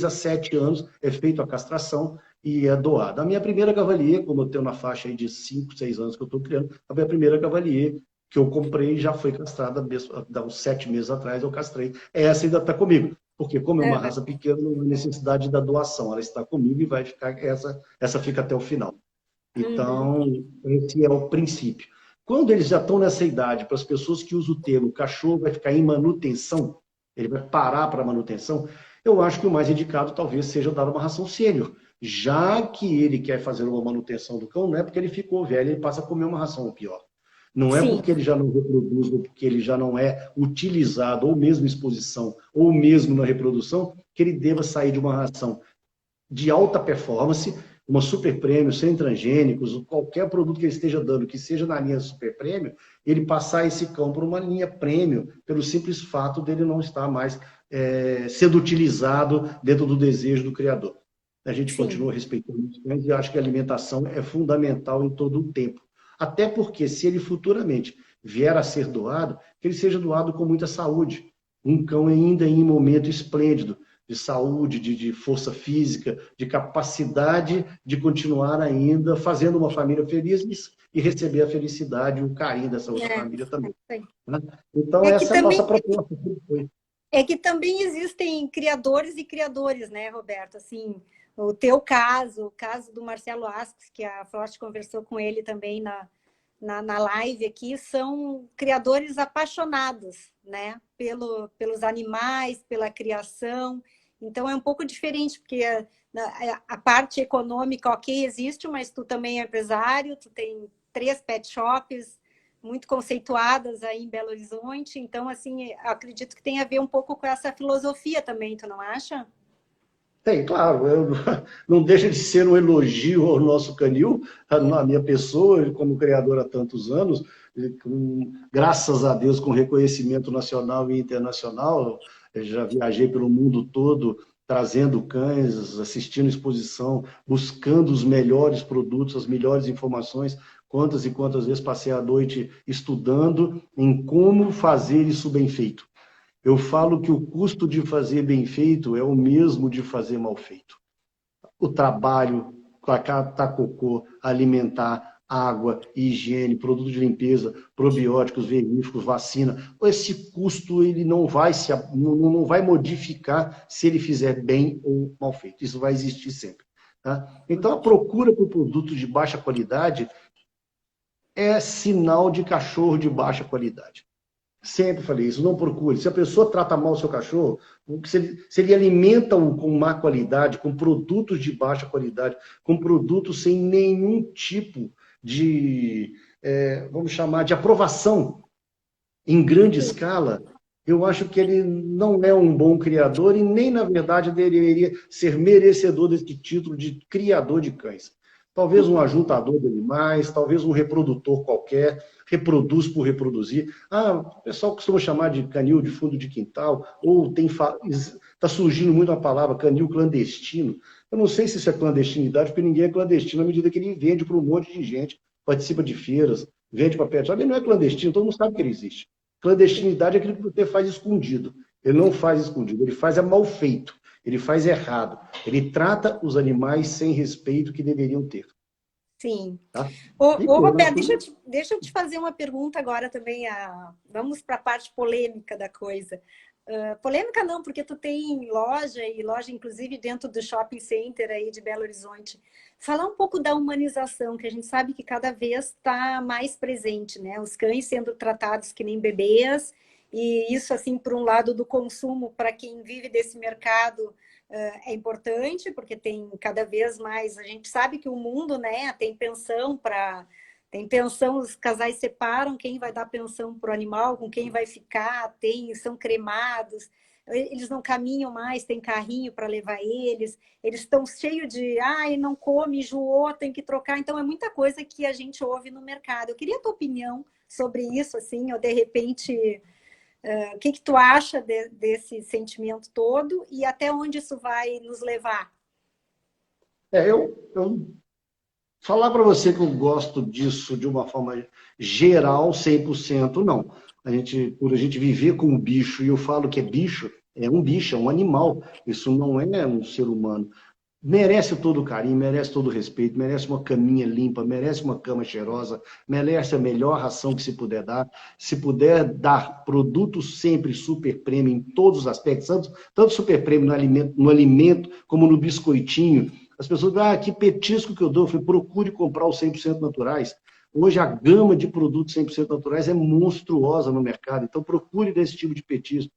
a 7 anos, é feita a castração e é doada. A minha primeira cavalier, como eu tenho na faixa aí de 5, 6 anos que eu estou criando, a minha primeira cavalier que eu comprei já foi castrada, há uns 7 meses atrás eu castrei. Essa ainda está comigo, porque como é uma uhum, raça pequena, não há necessidade da doação, ela está comigo e vai ficar, essa fica até o final. uhum, Então, esse é o princípio. Quando eles já estão nessa idade, para as pessoas que usam o termo, o cachorro vai ficar em manutenção, ele vai parar para manutenção, eu acho que o mais indicado talvez seja dar uma ração sênior. Já que ele quer fazer uma manutenção do cão, não é porque ele ficou velho, ele passa a comer uma ração ou pior. Não é sim, porque ele já não reproduz, ou porque ele já não é utilizado, ou mesmo em exposição, ou mesmo na reprodução, que ele deva sair de uma ração de alta performance, uma super prêmio, sem transgênicos, qualquer produto que ele esteja dando, que seja na linha super prêmio, ele passar esse cão por uma linha prêmio, pelo simples fato dele não estar mais sendo utilizado dentro do desejo do criador. A gente sim, continua respeitando os cães e acho que a alimentação é fundamental em todo o tempo. Até porque, se ele futuramente vier a ser doado, que ele seja doado com muita saúde. Um cão ainda em momento esplêndido, de saúde, de força física, de capacidade de continuar ainda fazendo uma família feliz e receber a felicidade e o carinho dessa outra é, família também. é. Né? Então, É que essa é a nossa também proposta. É que também existem criadores e criadores, né, Roberto? Assim, o teu caso, o caso do Marcelo Asques, que a Frost conversou com ele também na live aqui, são criadores apaixonados, né, pelos animais, pela criação. Então, é um pouco diferente, porque a parte econômica, ok, existe, mas tu também é empresário, tu tem 3 pet shops, muito conceituadas aí em Belo Horizonte. Então, assim, acredito que tem a ver um pouco com essa filosofia também, tu não acha? Tem, claro, não deixa de ser um elogio ao nosso canil, à minha pessoa, como criador há tantos anos, graças a Deus, com reconhecimento nacional e internacional. Eu já viajei pelo mundo todo, trazendo cães, assistindo exposição, buscando os melhores produtos, as melhores informações. Quantas e quantas vezes passei a noite estudando em como fazer isso bem feito. Eu falo que o custo de fazer bem feito é o mesmo de fazer mal feito. O trabalho, catar cocô, alimentar, água, higiene, produto de limpeza, probióticos, vermífugos, vacina, esse custo ele não vai modificar se ele fizer bem ou mal feito. Isso vai existir sempre. Tá? Então, a procura por produtos de baixa qualidade é sinal de cachorro de baixa qualidade. Sempre falei isso, não procure. Se a pessoa trata mal o seu cachorro, se ele alimenta-o com má qualidade, com produtos de baixa qualidade, com produtos sem nenhum tipo de, vamos chamar, de aprovação em grande escala, eu acho que ele não é um bom criador e nem, na verdade, deveria ser merecedor desse título de criador de cães. Talvez um ajuntador de animais, talvez um reprodutor qualquer, reproduz por reproduzir. Ah, o pessoal costuma chamar de canil de fundo de quintal, ou está surgindo muito a palavra canil clandestino. Eu não sei se isso é clandestinidade, porque ninguém é clandestino à medida que ele vende para um monte de gente, participa de feiras, vende para perto. Ele não é clandestino, todo mundo sabe que ele existe. Clandestinidade é aquilo que você faz escondido. Ele não faz escondido, ele faz mal feito, ele faz errado. Ele trata os animais sem respeito que deveriam ter. Sim. Tá? Ô, Roberto, deixa eu te fazer uma pergunta agora também. Vamos para a parte polêmica da coisa. Polêmica não, porque tu tem loja, e loja inclusive dentro do shopping center aí de Belo Horizonte. Falar um pouco da humanização, que a gente sabe que cada vez está mais presente, né? Os cães sendo tratados que nem bebês, e isso, assim, por um lado do consumo, para quem vive desse mercado, é importante, porque tem cada vez mais... A gente sabe que o mundo, né, tem pensão para... Tem pensão, os casais separam quem vai dar pensão para o animal, com quem vai ficar, são cremados, eles não caminham mais, tem carrinho para levar eles estão cheios de, ai, não come, enjoou, tem que trocar. Então, é muita coisa que a gente ouve no mercado. Eu queria a tua opinião sobre isso, assim, ou de repente, o que tu acha desse sentimento todo e até onde isso vai nos levar? Eu falar para você que eu gosto disso de uma forma geral, 100%, não. Por a gente viver com o bicho, e eu falo que é bicho, é um animal, isso não é um ser humano. Merece todo o carinho, merece todo o respeito, merece uma caminha limpa, merece uma cama cheirosa, merece a melhor ração que se puder dar. Se puder dar produtos sempre super prêmio em todos os aspectos, tanto super prêmio no alimento como no biscoitinho. As pessoas dizem, que petisco que eu dou. Eu falei, procure comprar os 100% naturais. Hoje a gama de produtos 100% naturais é monstruosa no mercado, então procure desse tipo de petisco.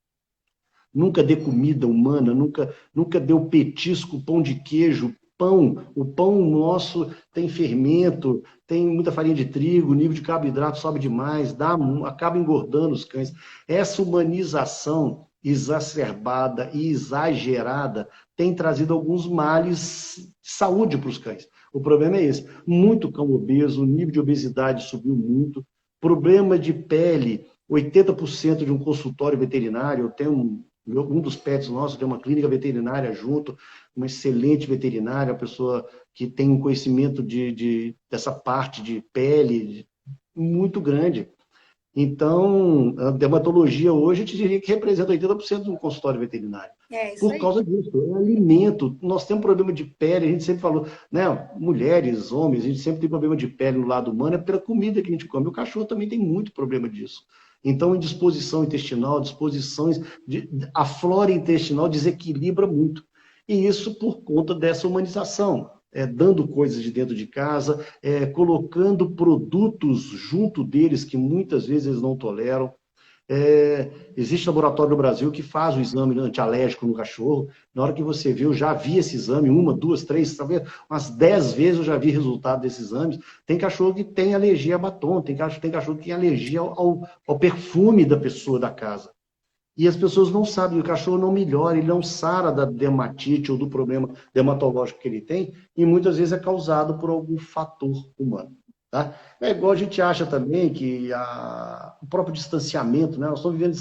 Nunca dê comida humana, nunca dê o petisco, pão de queijo, pão. O pão nosso tem fermento, tem muita farinha de trigo, o nível de carboidrato sobe demais, acaba engordando os cães. Essa humanização exacerbada e exagerada tem trazido alguns males de saúde para os cães. O problema é esse. Muito cão obeso, o nível de obesidade subiu muito, problema de pele, 80% de um consultório veterinário, eu tenho um dos pets nossos tem uma clínica veterinária junto, uma excelente veterinária, uma pessoa que tem um conhecimento dessa parte de pele muito grande. Então, a dermatologia hoje, eu te diria que representa 80% de um consultório veterinário. É isso Por aí. causa disso, é alimento. Nós temos problema de pele, a gente sempre falou, né? Mulheres, homens, a gente sempre tem problema de pele no lado humano, é pela comida que a gente come. O cachorro também tem muito problema disso. Então, indisposição intestinal, a flora intestinal desequilibra muito. E isso por conta dessa humanização. Dando coisas de dentro de casa, colocando produtos junto deles que muitas vezes eles não toleram. Existe laboratório no Brasil que faz o exame antialérgico no cachorro. Na hora que você vê, eu já vi esse exame, 1, 2, 3, talvez umas 10 vezes eu já vi resultado desses exames. Tem cachorro que tem alergia a batom, tem cachorro que tem alergia ao perfume da pessoa da casa. E as pessoas não sabem, o cachorro não melhora, ele não sara da dermatite ou do problema dermatológico que ele tem, e muitas vezes é causado por algum fator humano. Tá? É igual a gente acha também que o próprio distanciamento, né? Nós estamos vivendo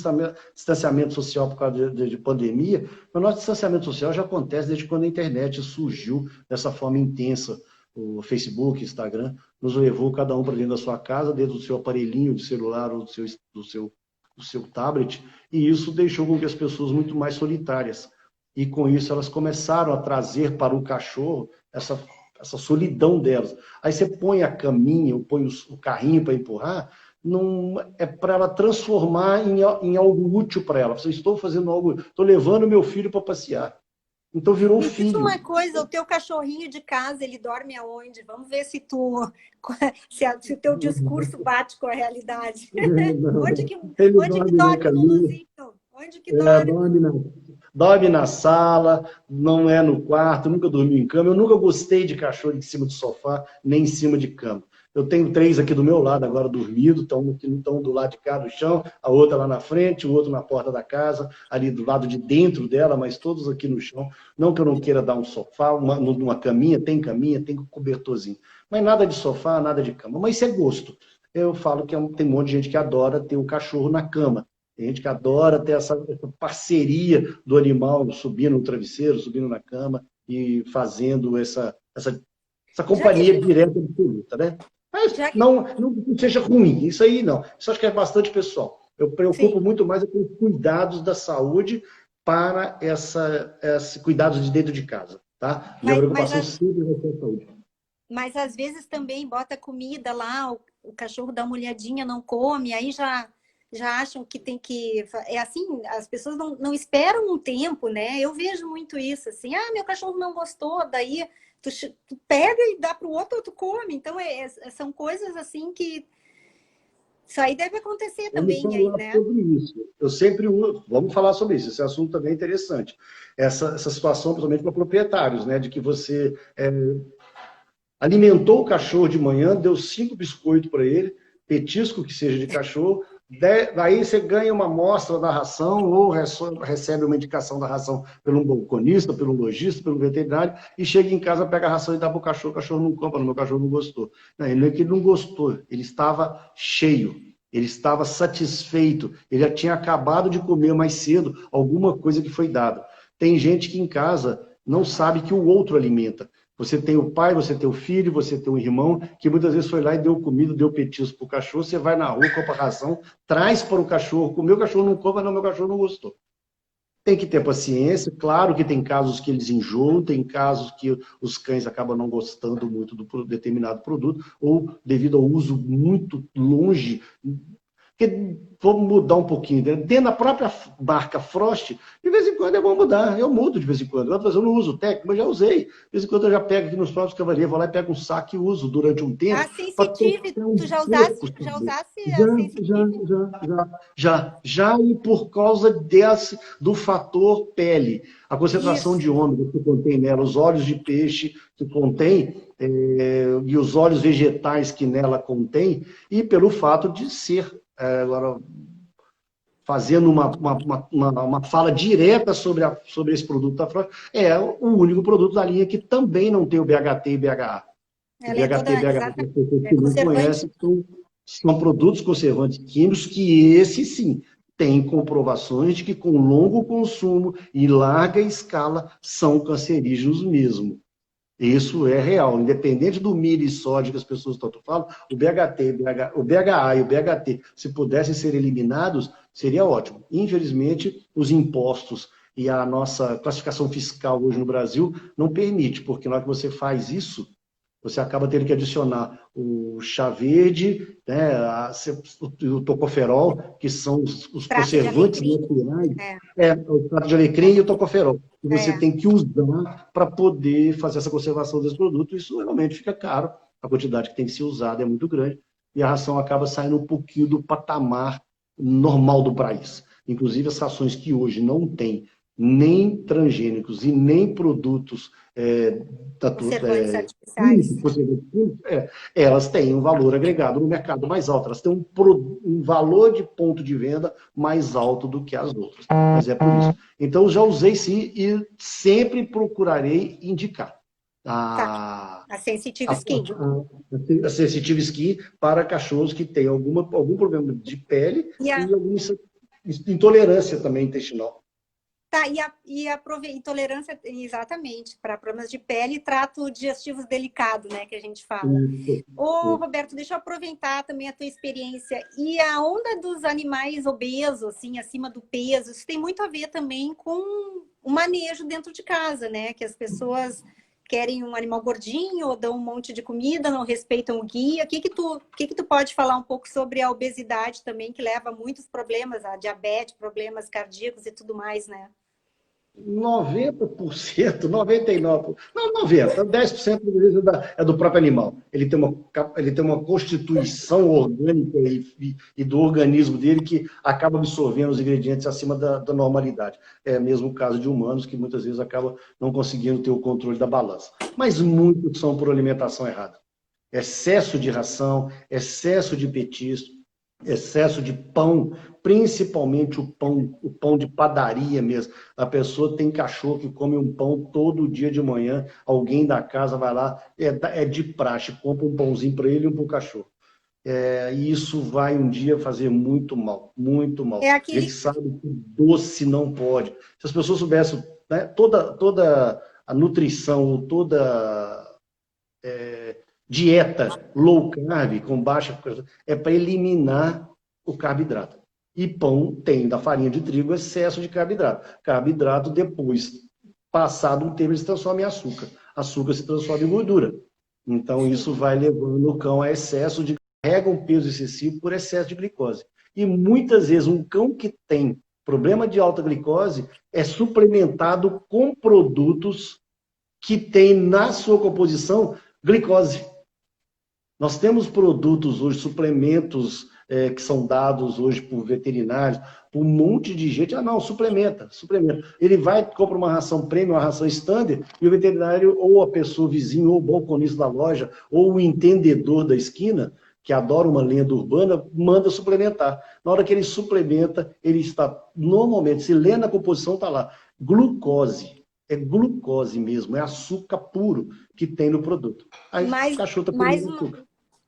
distanciamento social por causa de pandemia, mas o nosso distanciamento social já acontece desde quando a internet surgiu dessa forma intensa. O Facebook, Instagram, nos levou cada um para dentro da sua casa, dentro do seu aparelhinho de celular ou do seu tablet, e isso deixou com que as pessoas muito mais solitárias. E com isso elas começaram a trazer para o cachorro essa solidão delas. Aí você põe a caminha, ou põe o carrinho para empurrar, é para ela transformar em algo útil para ela. Estou fazendo algo, estou levando meu filho para passear. Então virou um filho. Me diz uma coisa, o teu cachorrinho de casa, ele dorme aonde? Vamos ver se o teu discurso bate com a realidade. Onde que dorme o Luluzinho? Onde que dorme? Dorme na sala, não é no quarto, nunca dormiu em cama. Eu nunca gostei de cachorro em cima do sofá, nem em cima de cama. Eu tenho 3 aqui do meu lado agora dormindo, estão do lado de cá do chão, a outra lá na frente, o outro na porta da casa, ali do lado de dentro dela, mas todos aqui no chão. Não que eu não queira dar um sofá, uma caminha, tem cobertorzinho. Mas nada de sofá, nada de cama. Mas isso é gosto. eu falo que tem um monte de gente que adora ter o cachorro na cama. Tem gente que adora ter essa parceria do animal subindo no travesseiro, subindo na cama e fazendo essa Já que a companhia gente, direta e absoluta, né? Mas já que, não seja ruim, isso aí não. Isso acho que é bastante pessoal. Eu preocupo sim, muito mais com os cuidados da saúde para esse cuidados de dentro de casa, tá? Minha mas, mas, preocupação sempre vai ser a saúde. mas às vezes também bota comida lá, o cachorro dá uma olhadinha, não come, aí já acham que tem que. É assim, as pessoas não esperam um tempo, né? Eu vejo muito isso, assim, meu cachorro não gostou, daí tu pega e dá para o outro come. Então, são coisas assim que isso aí deve acontecer Vamos também aí, falar né? sobre isso. Eu sempre uso, vamos falar sobre isso. Esse assunto também é interessante. Essa situação, principalmente para proprietários, né? De que você alimentou o cachorro de manhã, deu 5 biscoitos para ele, petisco que seja de cachorro, daí você ganha uma amostra da ração ou recebe uma indicação da ração pelo balconista, pelo lojista, pelo veterinário, e chega em casa, pega a ração e dá para o cachorro não compra, meu cachorro não gostou. Não é que ele não gostou, ele estava cheio, ele estava satisfeito, ele já tinha acabado de comer mais cedo alguma coisa que foi dada. Tem gente que em casa não sabe que o outro alimenta. Você tem o pai, você tem o filho, você tem um irmão que muitas vezes foi lá e deu comida, deu petisco para o cachorro. Você vai na rua, compra ração, traz para o cachorro. O meu cachorro não come, não, meu cachorro não gostou. Tem que ter paciência. Claro que tem casos que eles enjoam, tem casos que os cães acabam não gostando muito do determinado produto, ou devido ao uso muito longe. Porque vamos mudar um pouquinho. Dentro da própria marca Frost, de vez em quando é bom mudar. Eu mudo de vez em quando. Eu não uso técnico, mas já usei. De vez em quando eu já pego aqui nos próprios cavaleiros, vou lá e pego um saco e uso durante um tempo A para sensitive, tocar um tu já pouco. usaste, já usaste Já, a já, sensitive? já, e por causa do fator pele, a concentração de Isso. ômega que contém nela, os óleos de peixe que contém, e os óleos vegetais que nela contém, e pelo fato de ser, agora, fazendo uma fala direta sobre esse produto da Frost, é o único produto da linha que também não tem o BHT e BHA. O Ela é BHT e toda, BHA, para exata, as pessoas é que não conservante. conhecem, são produtos conservantes químicos que, esse sim, têm comprovações de que com longo consumo e larga escala são cancerígenos mesmo. Isso é real. Independente do milho e soja que as pessoas tanto falam, o BHA e o BHT, se pudessem ser eliminados, seria ótimo. Infelizmente, os impostos e a nossa classificação fiscal hoje no Brasil não permite, porque na hora que você faz isso, você acaba tendo que adicionar o chá verde, né, o tocoferol, que são os Prato de conservantes alecrim. naturais, É, o prato de alecrim e o tocoferol, que você é. tem que usar para poder fazer essa conservação desse produto. Isso realmente fica caro, a quantidade que tem que ser usada é muito grande, e a ração acaba saindo um pouquinho do patamar normal do país. Inclusive, as rações que hoje não têm nem transgênicos e nem produtos Conservantes artificiais. elas têm um valor agregado no mercado mais alto, elas têm um valor de ponto de venda mais alto do que as outras. Mas é por isso. Então, já usei sim e sempre procurarei indicar Tá. a, A sensitive a, skin. a sensitive skin para cachorros que têm algum problema de pele E a, e alguma intolerância também intestinal. tá, intolerância, exatamente, para problemas de pele e trato digestivos delicado, né, que a gente fala. Isso, Ô, isso. Roberto, deixa eu aproveitar também a tua experiência. E a onda dos animais obesos, assim, acima do peso, isso tem muito a ver também com o manejo dentro de casa, né? Que as pessoas querem um animal gordinho ou dão um monte de comida, não respeitam o guia. O que que tu pode falar um pouco sobre a obesidade também, que leva a muitos problemas, a diabetes, problemas cardíacos e tudo mais, né? 90%, 99%, não 90%, 10% é do próprio animal. Ele tem uma constituição orgânica e do organismo dele que acaba absorvendo os ingredientes acima da normalidade. É mesmo o caso de humanos que muitas vezes acabam não conseguindo ter o controle da balança. Mas muitos são por alimentação errada. Excesso de ração, excesso de petisco, excesso de pão, principalmente o pão de padaria mesmo. A pessoa tem cachorro que come um pão todo dia de manhã, alguém da casa vai lá, é de praxe, compra um pãozinho para ele e um para o cachorro. E isso vai um dia fazer muito mal, muito mal. É A aquele... gente sabe que doce não pode. Se as pessoas soubessem, né, toda a nutrição, toda dieta low carb, com baixa, é para eliminar o carboidrato. E pão tem da farinha de trigo excesso de carboidrato. Carboidrato, depois, passado um tempo, ele se transforma em açúcar. Açúcar se transforma em gordura. Então, isso vai levando o cão a excesso de... carrega um peso excessivo por excesso de glicose. E muitas vezes um cão que tem problema de alta glicose é suplementado com produtos que têm na sua composição glicose. Nós temos produtos hoje, suplementos que são dados hoje por veterinários, por um monte de gente. Não, suplementa. Ele vai, compra uma ração premium, uma ração standard, e o veterinário, ou a pessoa vizinha, ou o balconista da loja, ou o entendedor da esquina, que adora uma lenda urbana, manda suplementar. Na hora que ele suplementa, ele está, normalmente, se lê na composição, está lá, glucose. É glucose mesmo, é açúcar puro que tem no produto. Aí o cachorro está perdendo açúcar.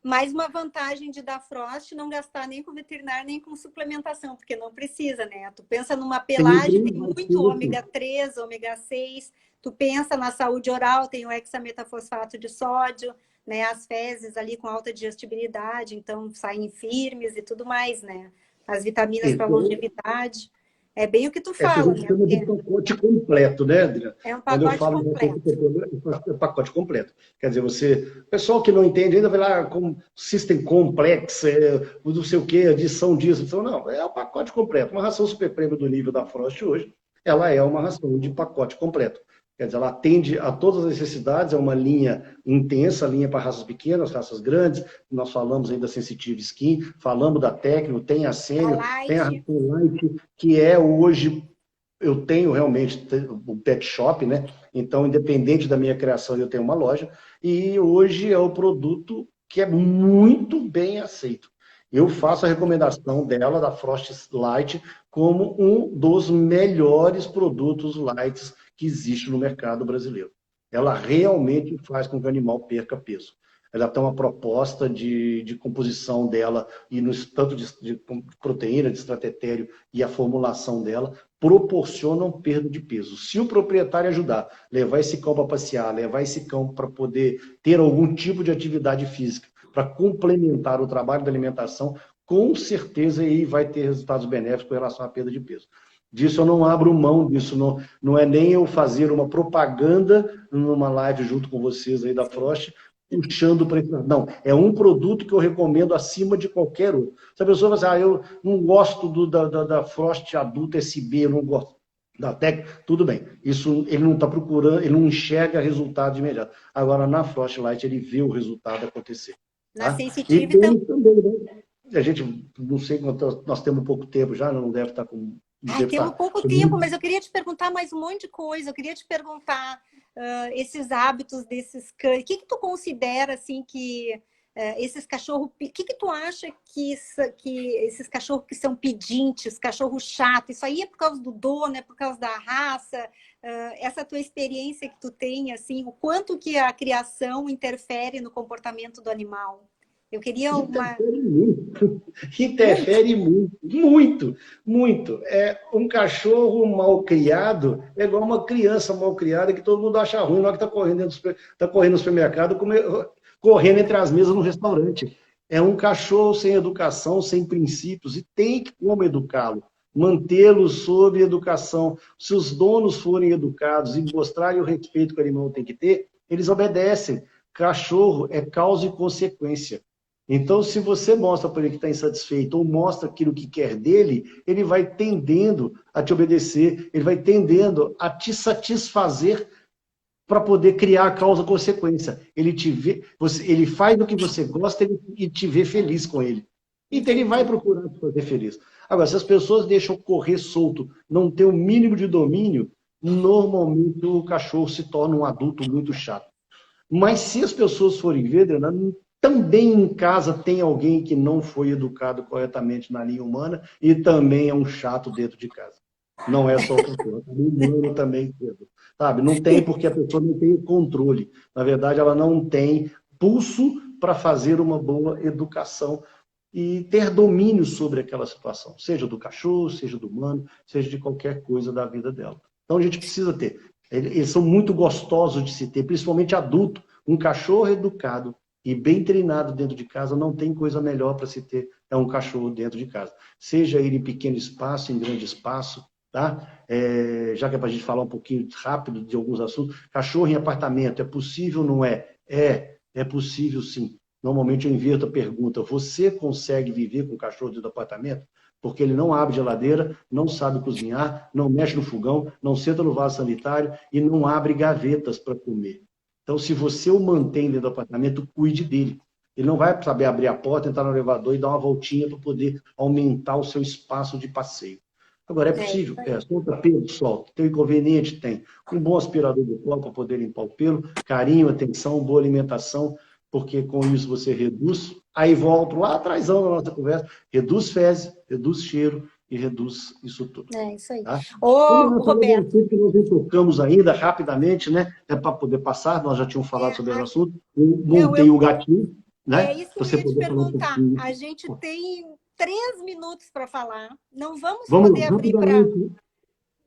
Mais uma vantagem de dar Frost, não gastar nem com veterinário, nem com suplementação, porque não precisa, né? Tu pensa numa pelagem, tem muito ômega 3, ômega 6, tu pensa na saúde oral, tem o hexametafosfato de sódio, né? As fezes ali com alta digestibilidade, então saem firmes e tudo mais, né? As vitaminas para longevidade. É bem o que tu fala, né? É um pacote completo, né, Adriana? É um pacote completo. É um pacote completo. Quer dizer, o pessoal que não entende ainda vai lá com System Complex, não sei o quê, adição disso. Então, não, é um pacote completo. Uma ração super prêmio do nível da Frost hoje, ela é uma ração de pacote completo. Quer dizer, ela atende a todas as necessidades, é uma linha intensa, linha para raças pequenas, raças grandes. Nós falamos aí da Sensitive Skin, falamos da Tecno, tem a Sênior, tem a ração Light, que é hoje, eu tenho realmente o pet shop, né? Então, independente da minha criação, eu tenho uma loja, e hoje é o produto que é muito bem aceito. Eu faço a recomendação dela, da Frost Light, como um dos melhores produtos lights que existe no mercado brasileiro. Ela realmente faz com que o animal perca peso. Ela tem uma proposta de composição dela, e no tanto de proteína, de estratério e a formulação dela, proporcionam perda de peso. Se o proprietário ajudar, levar esse cão para passear, levar esse cão para poder ter algum tipo de atividade física, para complementar o trabalho da alimentação, com certeza aí vai ter resultados benéficos com relação à perda de peso. Disso eu não abro mão disso, não é nem eu fazer uma propaganda numa live junto com vocês aí da Frost, puxando para isso. Não, é um produto que eu recomendo acima de qualquer outro. Se a pessoa fala assim, eu não gosto da Frost adulta SB, eu não gosto da Tec, tudo bem. Isso ele não está procurando, ele não enxerga resultado de imediato. Agora, na Frost Light, ele vê o resultado acontecer. Na tá? Sensitive e também, né? A gente, não sei quanto, nós temos pouco tempo já, não deve estar com... Temos pouco tempo, mas eu queria te perguntar mais um monte de coisa. Eu queria te perguntar esses hábitos desses cães. O que tu considera, assim, que esses cachorros... O que tu acha que esses cachorros que são pedintes, cachorro chato, isso aí é por causa do dono, é por causa da raça? Essa tua experiência que tu tem, assim, o quanto que a criação interfere no comportamento do animal? Eu queria uma... Interfere muito, muito. Um cachorro mal criado é igual uma criança mal criada que todo mundo acha ruim na hora que está correndo no supermercado, correndo entre as mesas no restaurante. É um cachorro sem educação, sem princípios, e tem que como educá-lo, mantê-lo sob educação. Se os donos forem educados e mostrarem o respeito que o animal tem que ter, eles obedecem. Cachorro é causa e consequência. Então, se você mostra para ele que está insatisfeito ou mostra aquilo que quer dele, ele vai tendendo a te obedecer, ele vai tendendo a te satisfazer para poder criar a causa-consequência. Ele te vê, ele faz o que você gosta e te vê feliz com ele. Então, ele vai procurar te fazer feliz. Agora, se as pessoas deixam correr solto, não ter o mínimo de domínio, normalmente o cachorro se torna um adulto muito chato. Mas se as pessoas forem ver, também em casa tem alguém que não foi educado corretamente na linha humana e também é um chato dentro de casa. Não é só o cachorro, o humano também, sabe? Não tem porque a pessoa não tem controle. Na verdade, ela não tem pulso para fazer uma boa educação e ter domínio sobre aquela situação, seja do cachorro, seja do humano, seja de qualquer coisa da vida dela. Então a gente precisa ter. Eles são muito gostosos de se ter, principalmente adulto. Um cachorro educado e bem treinado dentro de casa, não tem coisa melhor para se ter, é um cachorro dentro de casa. Seja ele em pequeno espaço, em grande espaço, tá? Já que é para a gente falar um pouquinho rápido de alguns assuntos, cachorro em apartamento, é possível ou não é? É possível sim. Normalmente eu inverto a pergunta, você consegue viver com cachorro dentro do apartamento? Porque ele não abre geladeira, não sabe cozinhar, não mexe no fogão, não senta no vaso sanitário e não abre gavetas para comer. Então, se você o mantém dentro do apartamento, cuide dele. Ele não vai saber abrir a porta, entrar no elevador e dar uma voltinha para poder aumentar o seu espaço de passeio. Agora, é possível. Solta pelo, solta. Tem inconveniente? Tem. Um bom aspirador de pó para poder limpar o pelo, carinho, atenção, boa alimentação, porque com isso você reduz. Aí volto lá atrás da nossa conversa, reduz fezes, reduz cheiro e reduz isso tudo. É isso aí. Tá? Ô, Roberto, Roberto. que nós tocamos ainda rapidamente, né? É para poder passar, nós já tínhamos falado sobre esse assunto. Eu montei o gatinho, né? É isso que eu Você ia te poder falar um perguntar. pouquinho. A gente tem 3 minutos para falar. Não vamos Vamos poder abrir para. rapidamente,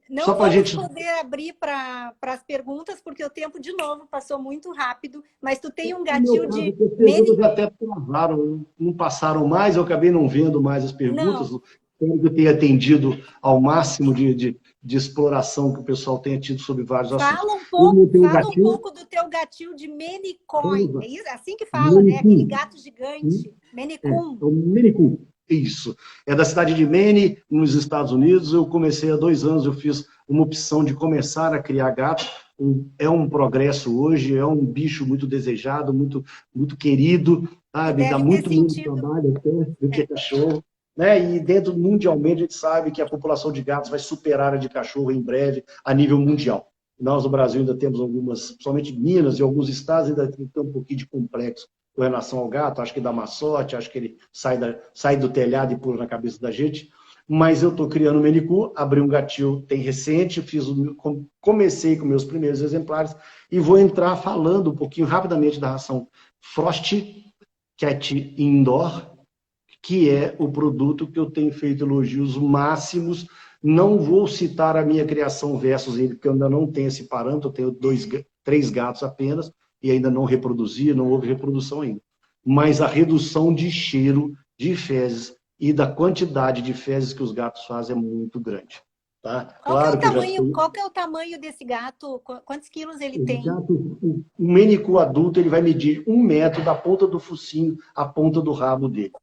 Não só para a vamos gente. poder abrir para as perguntas, porque o tempo, de novo, passou muito rápido. Mas tu tem um No meu gatil caso, de as perguntas até travaram, não passaram mais, eu acabei não vendo mais as perguntas. Não. Espero que eu tenha atendido ao máximo de exploração que o pessoal tenha tido sobre vários assuntos. Fala um pouco do teu gatil de Maine Coon. É isso, assim que fala, né? Aquele gato gigante. Maine Coon. É o Maine Coon. Isso. É da cidade de Maine, nos Estados Unidos. Eu comecei há 2 anos, eu fiz uma opção de começar a criar gatos. É um progresso hoje, é um bicho muito desejado, muito, muito querido, sabe? Dá muito menos trabalho até do que cachorro. Né? E dentro, mundialmente, a gente sabe que a população de gatos vai superar a de cachorro em breve, a nível mundial. Nós, no Brasil, ainda temos algumas, somente Minas e alguns estados, ainda tem um pouquinho de complexo com relação ao gato. Acho que dá má sorte, acho que ele sai do telhado e pula na cabeça da gente. Mas eu estou criando o Maine Coon, abri um gatil tem recente, comecei com meus primeiros exemplares e vou entrar falando um pouquinho rapidamente da ração Frost Cat Indoor, que é o produto que eu tenho feito elogios máximos. Não vou citar a minha criação versus ele, porque eu ainda não tenho esse parâmetro, eu tenho 3 gatos apenas, e ainda não reproduzi, não houve reprodução ainda. Mas a redução de cheiro, de fezes e da quantidade de fezes que os gatos fazem é muito grande. Tá? Claro qual que é o tamanho desse gato? Quantos quilos ele tem? O Maine Coon adulto ele vai medir 1 metro da ponta do focinho à ponta do rabo dele.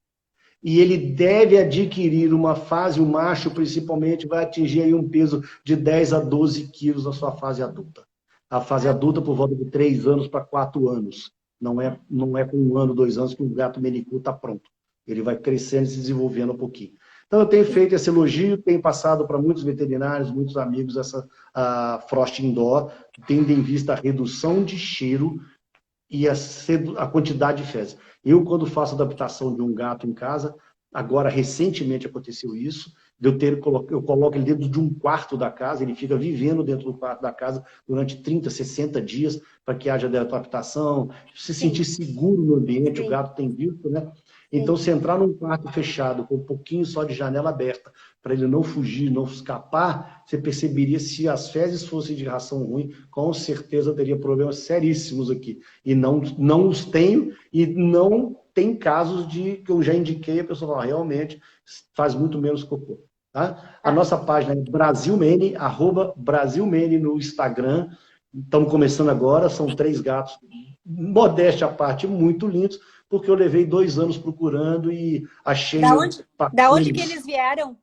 E ele deve adquirir uma fase, o macho principalmente, vai atingir aí um peso de 10 a 12 quilos na sua fase adulta. A fase adulta por volta de 3 anos para 4 anos. Não é com 1 ano, 2 anos que o gato Maine Coon está pronto. Ele vai crescendo e se desenvolvendo um pouquinho. Então eu tenho feito esse elogio, tenho passado para muitos veterinários, muitos amigos, a Frost Indoor, tendo em vista a redução de cheiro e a quantidade de fezes. Eu, quando faço adaptação de um gato em casa, agora recentemente aconteceu isso, eu coloco ele dentro de um quarto da casa, ele fica vivendo dentro do quarto da casa durante 30, 60 dias, para que haja adaptação, se sentir seguro no ambiente, o gato tem visto, né? Então, se entrar num quarto fechado, com um pouquinho só de janela aberta, para ele não fugir, não escapar, você perceberia se as fezes fossem de ração ruim, com certeza teria problemas seríssimos aqui. E não os tenho, e não tem casos que eu já indiquei, a pessoa fala, realmente faz muito menos cocô. Tá? A nossa página é Brasilmene, @Brasilmene no Instagram. Estamos começando agora, são 3 gatos, modéstia à parte, muito lindos, porque eu levei 2 anos procurando e achei... Da onde que eles vieram?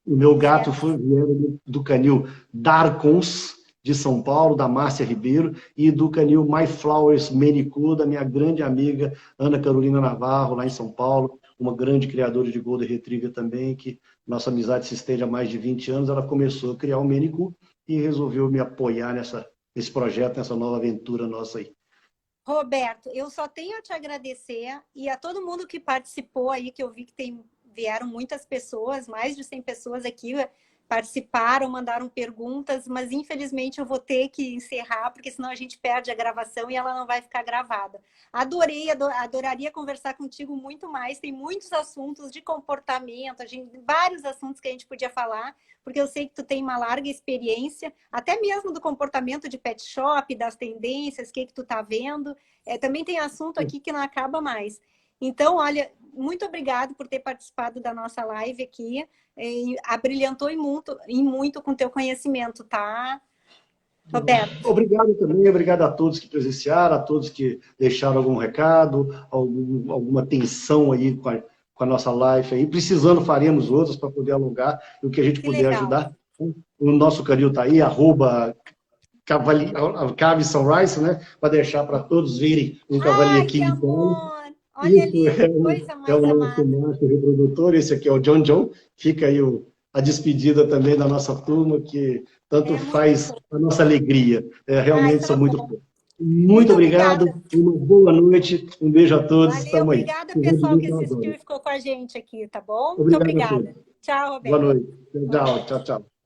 O meu gato vieram do canil Darkons, de São Paulo, da Márcia Ribeiro, e do canil My Flowers Maine Coon, da minha grande amiga Ana Carolina Navarro, lá em São Paulo, uma grande criadora de Golden Retriever também, que nossa amizade se estende há mais de 20 anos. Ela começou a criar o Maine Coon e resolveu me apoiar nesse projeto, nessa nova aventura nossa aí. Roberto, eu só tenho a te agradecer e a todo mundo que participou aí, que eu vi que vieram muitas pessoas, mais de 100 pessoas aqui. participaram, mandaram perguntas, mas infelizmente eu vou ter que encerrar, porque senão a gente perde a gravação e ela não vai ficar gravada. Adoraria conversar contigo muito mais, tem muitos assuntos de comportamento, vários assuntos que a gente podia falar, porque eu sei que tu tem uma larga experiência, até mesmo do comportamento de pet shop, das tendências, o que tu tá vendo. Também tem assunto aqui que não acaba mais. Então, olha, muito obrigado por ter participado da nossa live aqui. E abrilhantou em muito com o teu conhecimento, tá, Roberto? Obrigado também, obrigado a todos que presenciaram, a todos que deixaram algum recado, alguma tensão aí com a nossa live aí. Precisando, faremos outras para poder alongar e o que a gente puder ajudar. O nosso canil está aí, Cave Sunrise, né? Para deixar para todos verem um cavalinho aqui de pano. Olha ali, coisa mais o nosso macho reprodutor, esse aqui é o John John. Fica aí a despedida também da nossa turma, que tanto faz a nossa alegria. Realmente são muito bons. Muito obrigado, uma boa noite, um beijo a todos. Valeu, estamos aí. Obrigada, pessoal, que assistiu e ficou com a gente aqui, tá bom? Obrigado. Muito obrigada. Tchau, Roberto. Boa noite. Tchau, tchau, tchau.